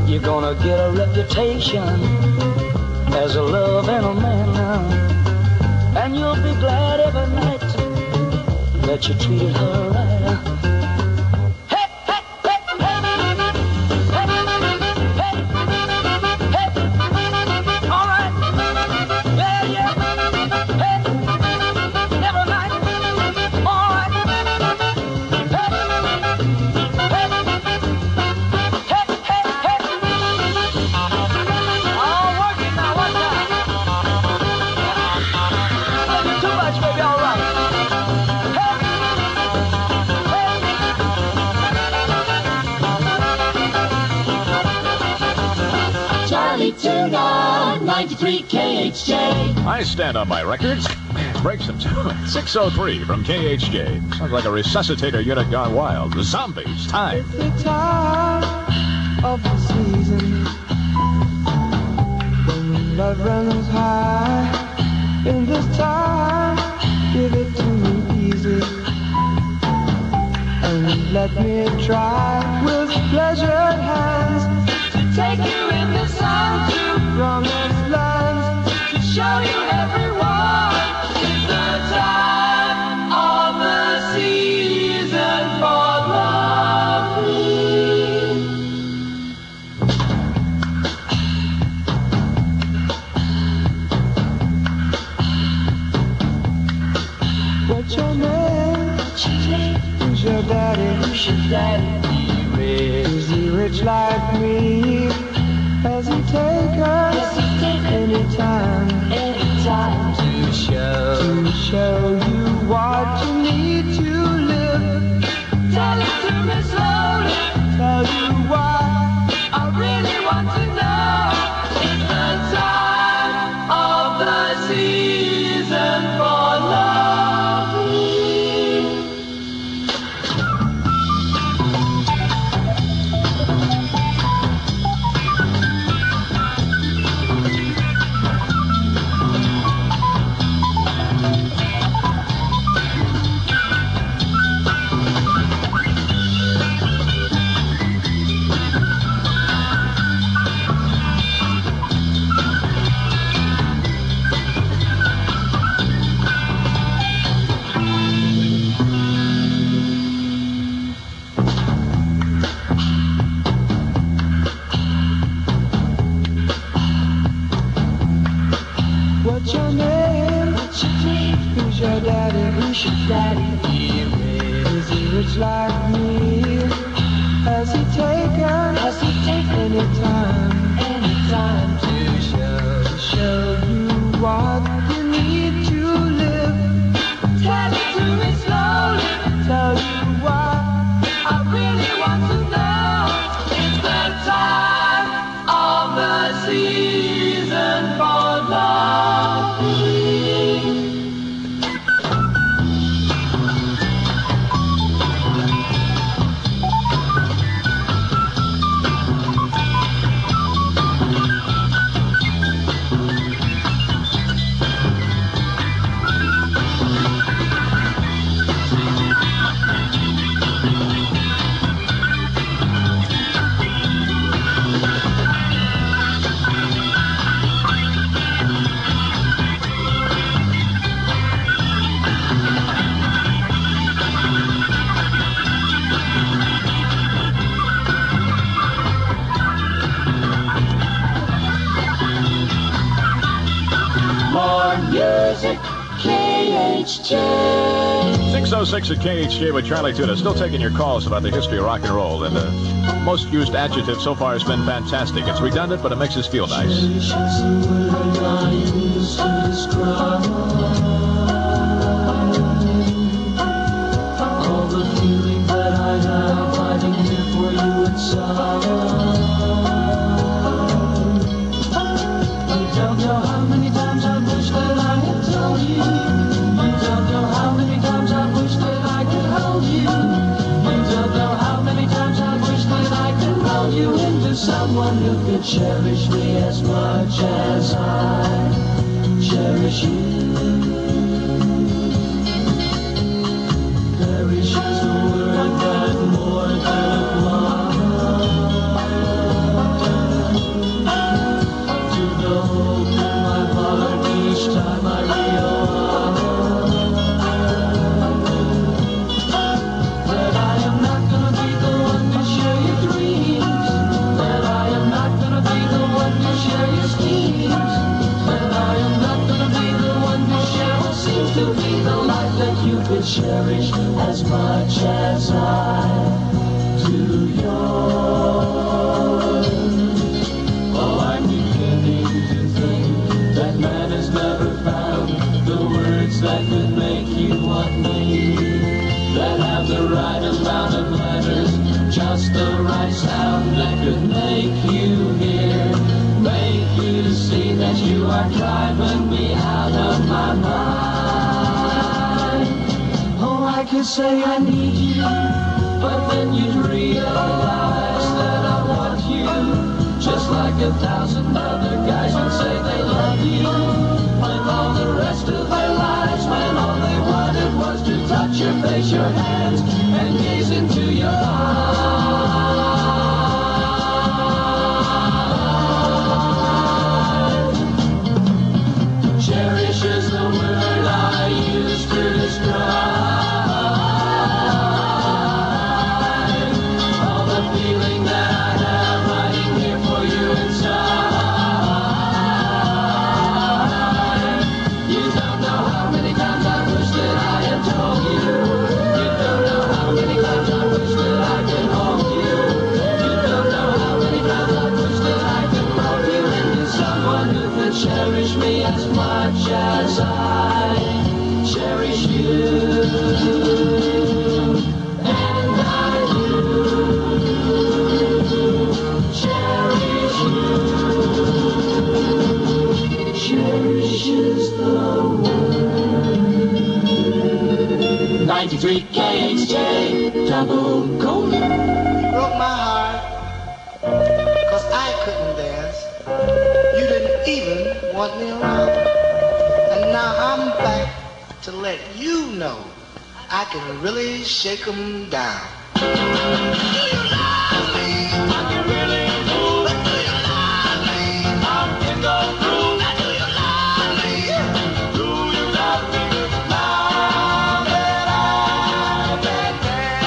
you're gonna get a reputation as a loving a man. And you'll be glad every night that you treated her right. Tuna, 93 KHJ. I stand on my records. Break some tune. 603 from KHJ. Sounds like a resuscitator unit gone wild. The zombies. Time. It's the time of the season when love runs high. In this time, give it to me easy and let me try with pleasured hands to take you in the sun to promised lands, to show you everyone. It's the time of the season for loving. What's your name? Who's your daddy? Is he rich like me? Has he taken anytime to show you what you need to live? Tell it to me slowly. Tell you why I really want to know. It's the time of the season for loving. What's your name? Who's your daddy? Is he rich like me? Has he taken any time to show you what you need to live? Tell it to me slowly. Tell you why I really want to know. It's the time of the season for loving. More music, KHJ. 606 at KHJ with Charlie Tuna. Still taking your calls about the history of rock and roll. And the most used adjective so far has been fantastic. It's redundant, but it makes us feel nice. All the feeling that I have fighting here for you inside. You don't know how many times I wish that I had told you. You don't know how many times I wish that I could hold you. You don't know how many times I wish that I could roll you into someone who could cherish me as much as I cherish you. Cherish is a word that more than love. To the hope in my heart each time I realize that I am not gonna be the one to share your dreams. That I am not gonna be the one to share your schemes. That I am not gonna be the one to share what seems to be the life that you could cherish as much as I do yours. Oh, I'm beginning to think that man has never found the words that could make you want me, that have the right amount of letters, just the right sound that could make you hear, make are driving me out of my mind. Oh, I could say I need you, but then you'd realize that I want you, just like 1,000 other guys would say they love you. Live all the rest of their lives when all they wanted was to touch your face, your hands, and gaze into your eyes. Cherish is the word I use to describe all the feeling that I have writing here for you inside. You don't know how many times I wish that I had told you. You don't know how many times I wish that I could hold you. You don't know how many times I wish that I could mold you into someone who could cherish me as much as I cherish you. And I do cherish you. Cherish is the word. 93 KHJ, double golden. You broke my heart, 'cause I couldn't dance. You didn't even want me around. And now I'm back to let you know I can really shake 'em down. Do you love me? I can really move. But do you love me? I'm in the groove. Now do you love me? Do you love me? Now that I can dance.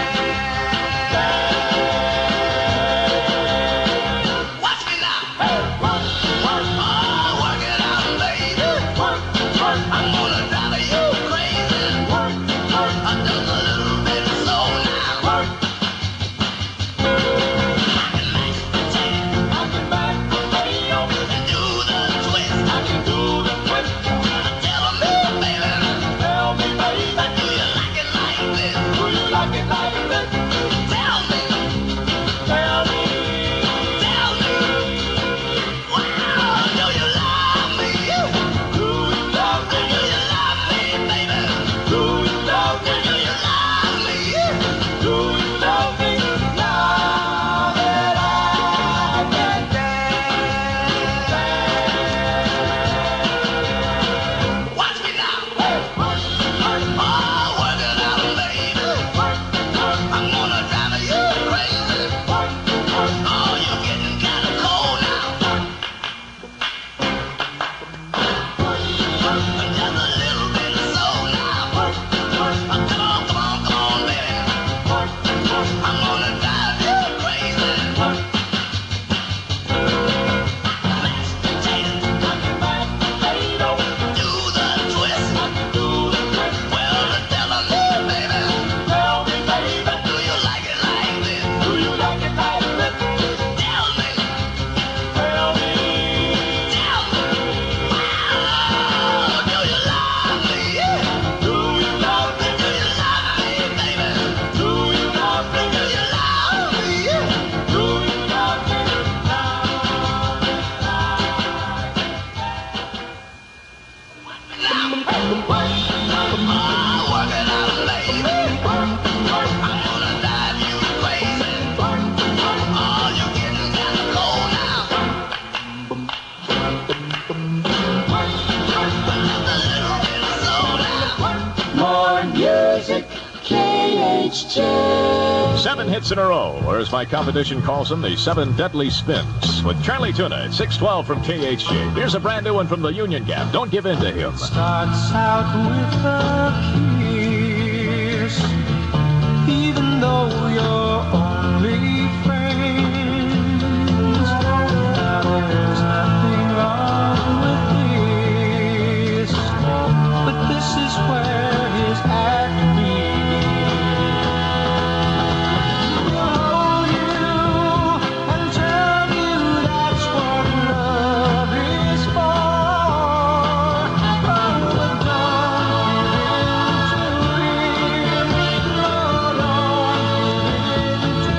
Watch me now. Hey, work, work. Oh, work it out, baby. Work, work. I'm gonna drive you crazy. Work, work. I'm just a little bit slow now. Work. I can back the radio and do the twist. I can do the twist. Tell me, baby. Tell me, baby. Do you like it like this? Do you like it like this? Tell me. Tell me. Tell me. Wow, do you love me? Do you love me? Do you love me, baby? Do you love me? Do you love me? Do you love me? Now that I can dance. Watch me now. Hey, work, work. Oh, work it out, baby. Work, work. I'm gonna drive you crazy. Work, work. Oh, you're getting kind of cold now. Work, work. Just a little bit slow now. Work, work. Come on, come on, come on, baby. Work, work. I'm gonna drive you crazy. Work. Mashed potatoes. I can back potato. Do the twist. I can do the twist. Well, tell me, baby. Tell me, baby. Do you like it like this? Do you like it like this? Tell me. Tell me. Tell me. Wow. Do you love me? Do you love me? Do you love me, baby? Do you love me? Do you love me? Do you love me? Work it out, baby. Work, work. I'm gonna drive you crazy. Work, work. Oh, you're getting kind of cold now. Work, work. Just a little bit slow now. More music, KHJ. 7 hits in a row, or as my competition calls them, the 7 deadly spins. With Charlie Tuna at 612 from KHJ. Here's a brand new one from the Union Gap. Don't give in to him. Starts out with a kiss, even though you're only friends. Now there's nothing wrong with this, but this is where his act begins. He'll hold you and tell you that's what love is for. Oh, but don't give in to him. No, don't give in to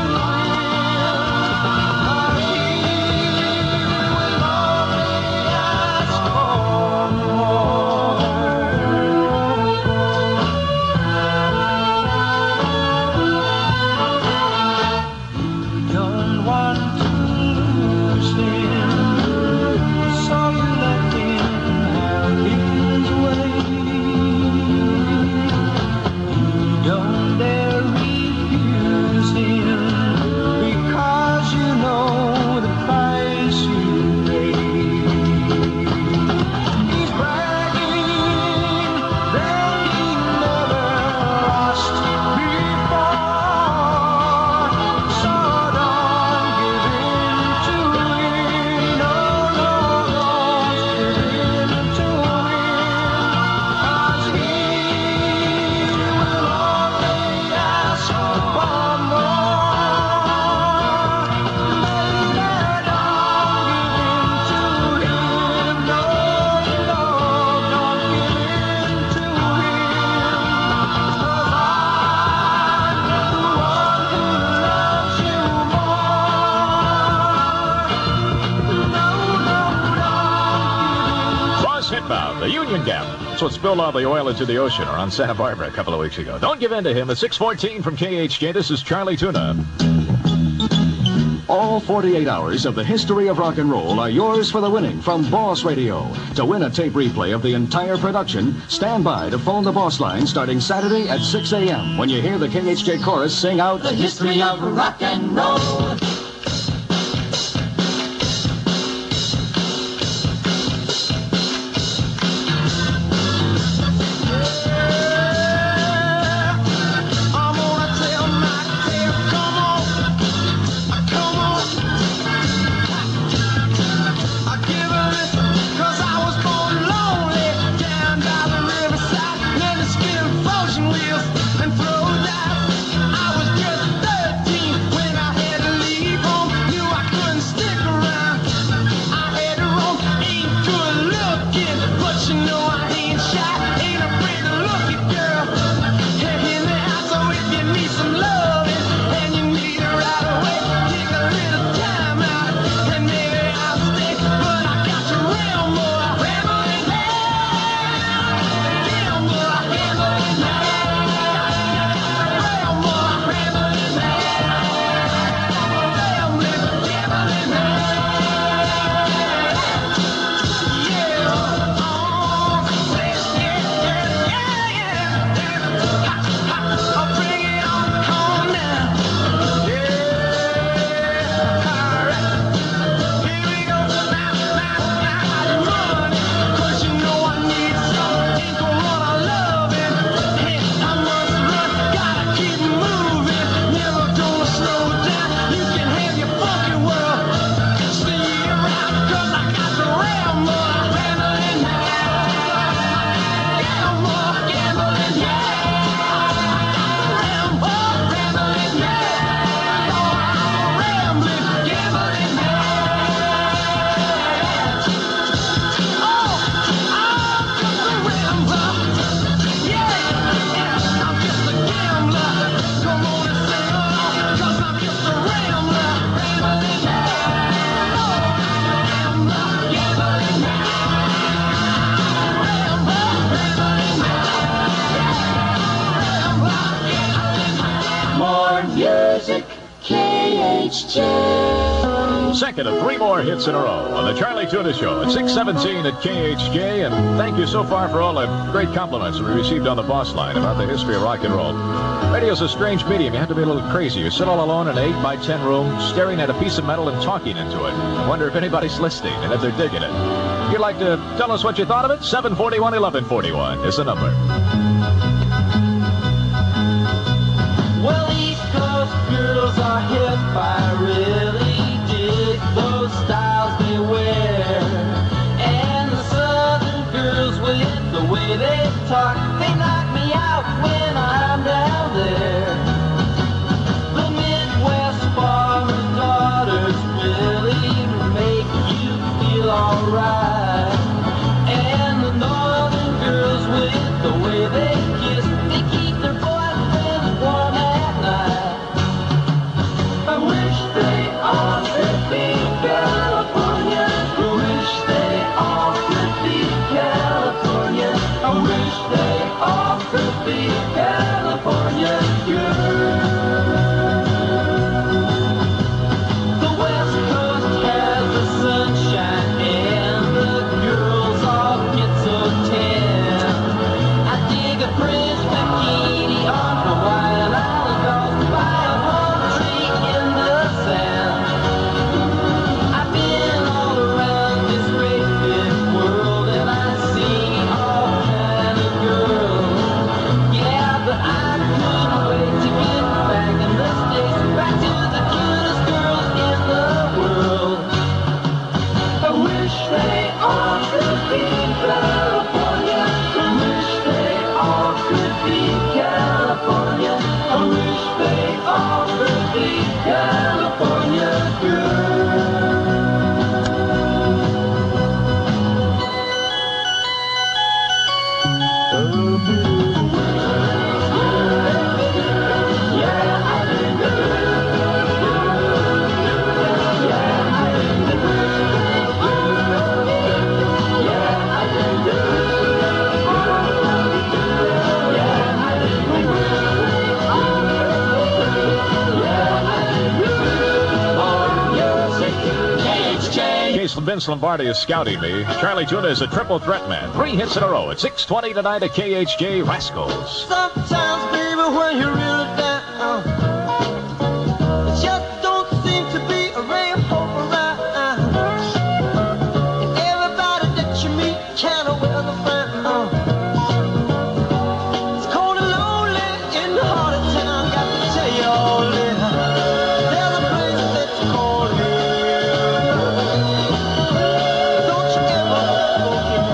South, the Union Gap. That's what spilled all the oil into the ocean around Santa Barbara a couple of weeks ago. Don't give in to him. At 6:14 from KHJ, this is Charlie Tuna. All 48 hours of the history of rock and roll are yours for the winning from Boss Radio. To win a tape replay of the entire production, stand by to phone the Boss line starting Saturday at 6 a.m. when you hear the KHJ chorus sing out The history of rock and roll. Second of three more hits in a row on the Charlie Tuna Show at 6:17 at KHJ. And thank you so far for all the great compliments we received on the Boss line about the history of rock and roll. Radio's a strange medium. You have to be a little crazy. You sit all alone in an 8x10 room, staring at a piece of metal and talking into it. I wonder if anybody's listening and if they're digging it. If you'd like to tell us what you thought of it, 741-1141 is the number. Well, East Coast girls are hip. I really dig those styles they wear. And the Southern girls with the way they talk, they knock me out when I'm down there. The Midwest farmer's daughters really make you feel alright. And the Northern girls with the way they kiss, they keep their boyfriends warm at night. I wish they all could be California. I wish they all could be California. I wish they all could be California girls. The West Coast has the sunshine and the girls all get so tan. I dig a French bikini on Hawaiian Island off by a palm tree in the sand. I've been all around this great big world and I see all kind of girls. Yeah, but I couldn't wait to get back in the States, back to the cutest girls in the world. I wish they all could be California. I wish they all could be California. I wish they all could be California girls. Yeah, I Vince Lombardi is scouting me. Charlie Tuna is a triple threat man. 3 hits in a row at 6:20 tonight at KHJ Rascals. Sometimes, baby, when you're really down, it just don't seem to be a ray of hope around. And everybody that you meet kind of wears a frown. It's cold and lonely in the heart of town. Got to tell you all this. There's a place that you call here. Don't you ever forget.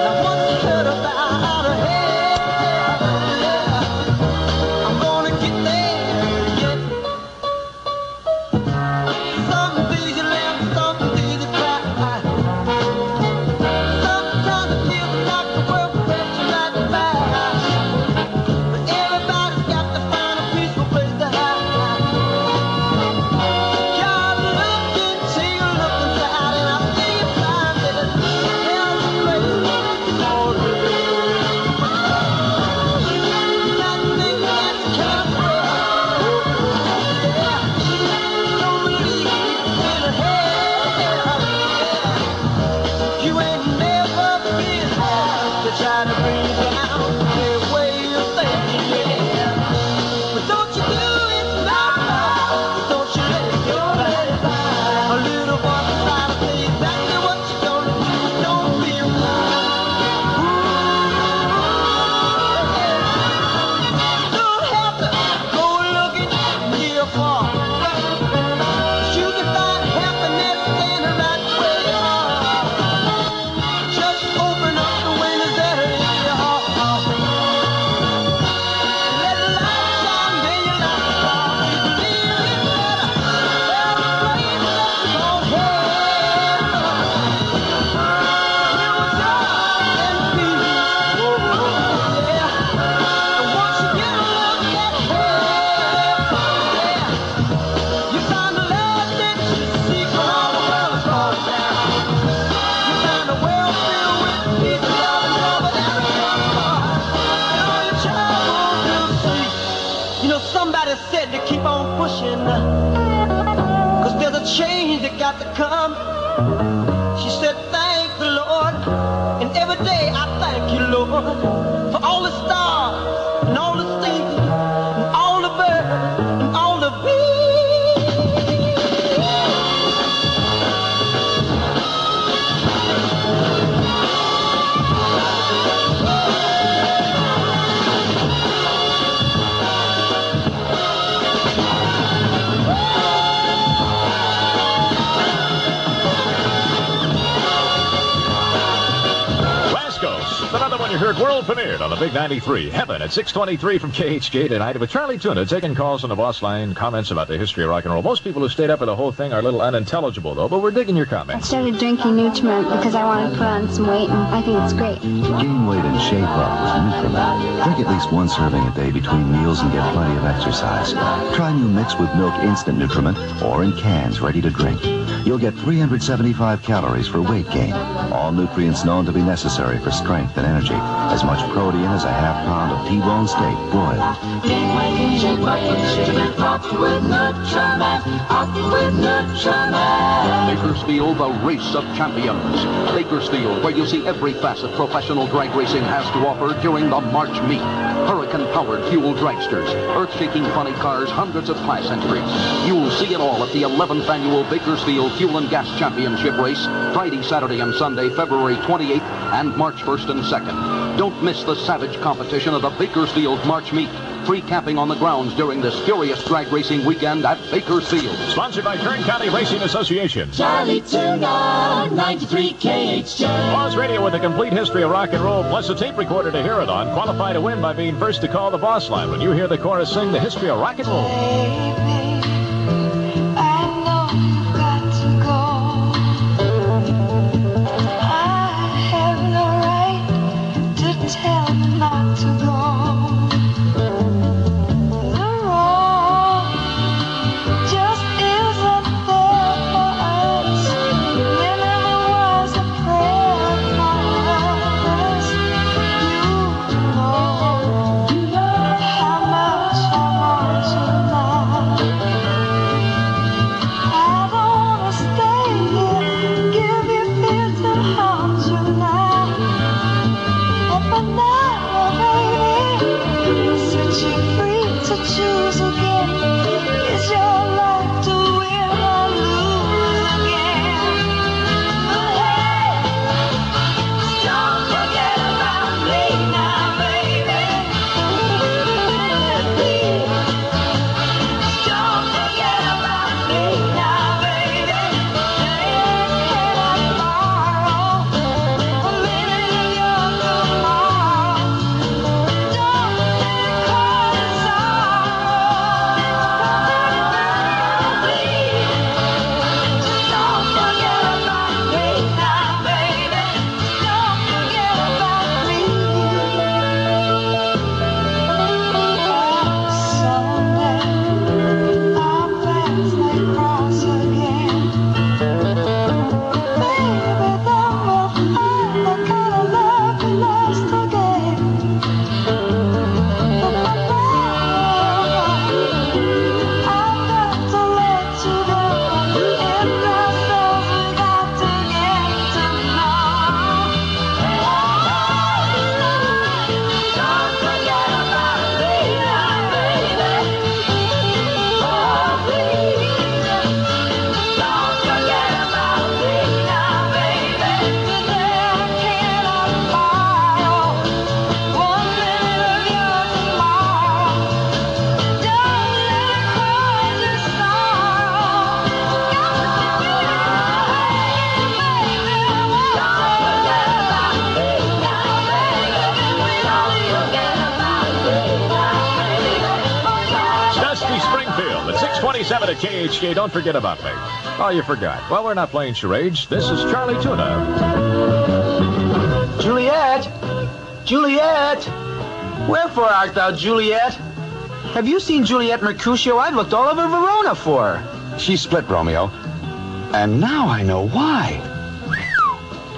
Now once you heard about a I'm gonna get there yet. Some days you laugh, some days you cry. Sometimes it feels like the world passed you right by. But everybody's got to find a peaceful place to hide. God look into you, look inside, and I see you find that there's a place called you ain't never been to try to bring you down the way you think, yeah. But don't you do it now. Don't you let it go back. A little boy beside us say exactly what you're gonna do. Don't be a fool. Don't have to go looking near far. You can find happiness standing right where you are. Just open up the windows that are in your heart. Let the light shine, then you light the star. You believe it better. There's a place that's called heaven. It was joy and peace. Yeah. And once you get a look at heaven, you find the love that you seek when all the world is falling down. You find a world filled with peace and love and love at every heart. And all your troubles will cease. You know, somebody said to keep on pushing, 'cause there's a change that got to come. She said, thank the Lord. And every day I thank you, Lord, for all the stars and all the seas and all the birds and all the bees. Rascals. Another one you heard world premiered on the Big 93. Heaven at 6:23 from KHJ tonight with Charlie Tuna taking calls on the boss line, comments about the history of rock and roll. Most people who stayed up for the whole thing are a little unintelligible, though, but we're digging your I comments. started drinking Nutriment because I wanted to put on some weight, and I think it's great. Gain weight and shape up with Nutriment. Drink at least 1 serving a day between meals and get plenty of exercise. Try new mix with milk instant Nutriment or in cans ready to drink. You'll get 375 calories for weight gain. All nutrients known to be necessary for strength and energy. As much protein as a half pound of T-bone steak broiled. Bakersfield, the race of champions. Bakersfield, where you see every facet professional drag racing has to offer during the March meet. Hurricane-powered fuel dragsters, earth-shaking funny cars, hundreds of class entries. You'll see it all at the 11th annual Bakersfield Fuel and Gas Championship race, Friday, Saturday, and Sunday, February 28th and March 1st and 2nd. Don't miss the savage competition of the Bakersfield March meet. Free camping on the grounds during this furious drag racing weekend at Bakersfield. Sponsored by Kern County Racing Association. Charlie Tuna, 93 KHJ. Boss Radio with a complete history of rock and roll, plus a tape recorder to hear it on. Qualify to win by being first to call the boss line when you hear the chorus sing the history of rock and roll. Tell me not to go. The road just isn't there for us. There never was a prayer for us. You know how much I want you now. have it at KHJ. Don't forget about me. Oh, you forgot. Well, we're not playing charades. This is Charlie Tuna. Juliet! Juliet! Wherefore art thou, Juliet? Have you seen Juliet Mercutio? I've looked all over Verona for her. She split, Romeo. And now I know why.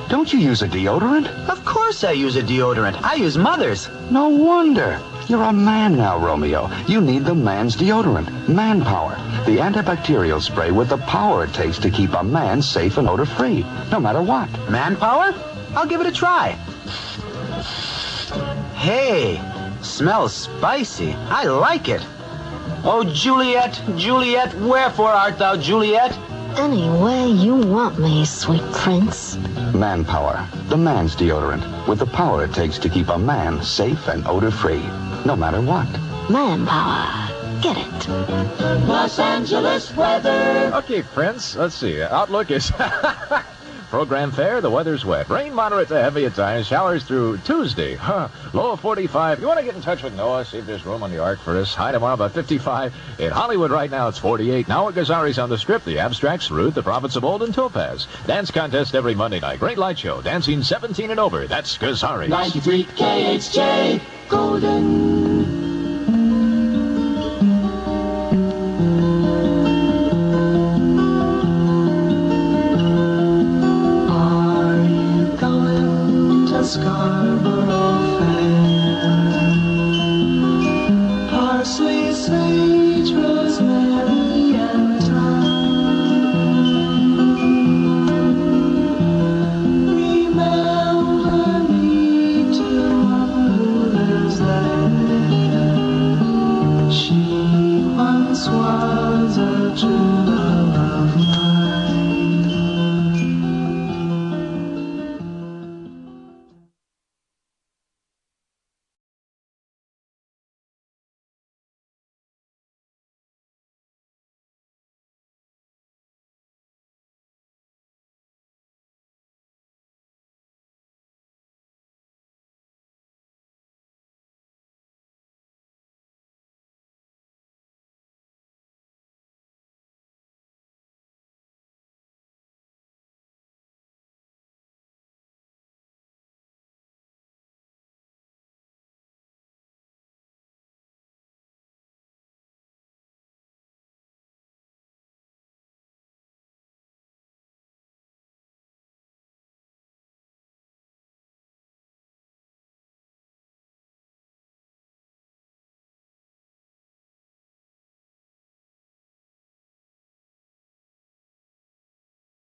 Don't you use a deodorant? Of course I use a deodorant. I use Mother's. No wonder. You're a man now, Romeo. You need the man's deodorant, Manpower, the antibacterial spray with the power it takes to keep a man safe and odor-free, no matter what. Manpower? I'll give it a try. Hey, smells spicy. I like it. Oh, Juliet, Juliet, wherefore art thou, Juliet? Any way you want me, sweet prince. Manpower, the man's deodorant, with the power it takes to keep a man safe and odor-free, no matter what. Manpower. Get it. Los Angeles weather. Okay, Prince. Let's see. Outlook is program fair. The weather's wet. Rain moderate to heavy at times. Showers through Tuesday. Low of 45. You want to get in touch with Noah? See if there's room on the ark for us. High tomorrow about 55. In Hollywood right now it's 48. Now at Gazzari's on the Strip. The Abstracts, Ruth, the Prophets of Old, and Topaz. Dance contest every Monday night. Great light show. Dancing 17 and over. That's Gazzari's. 93 KHJ Golden. Sky.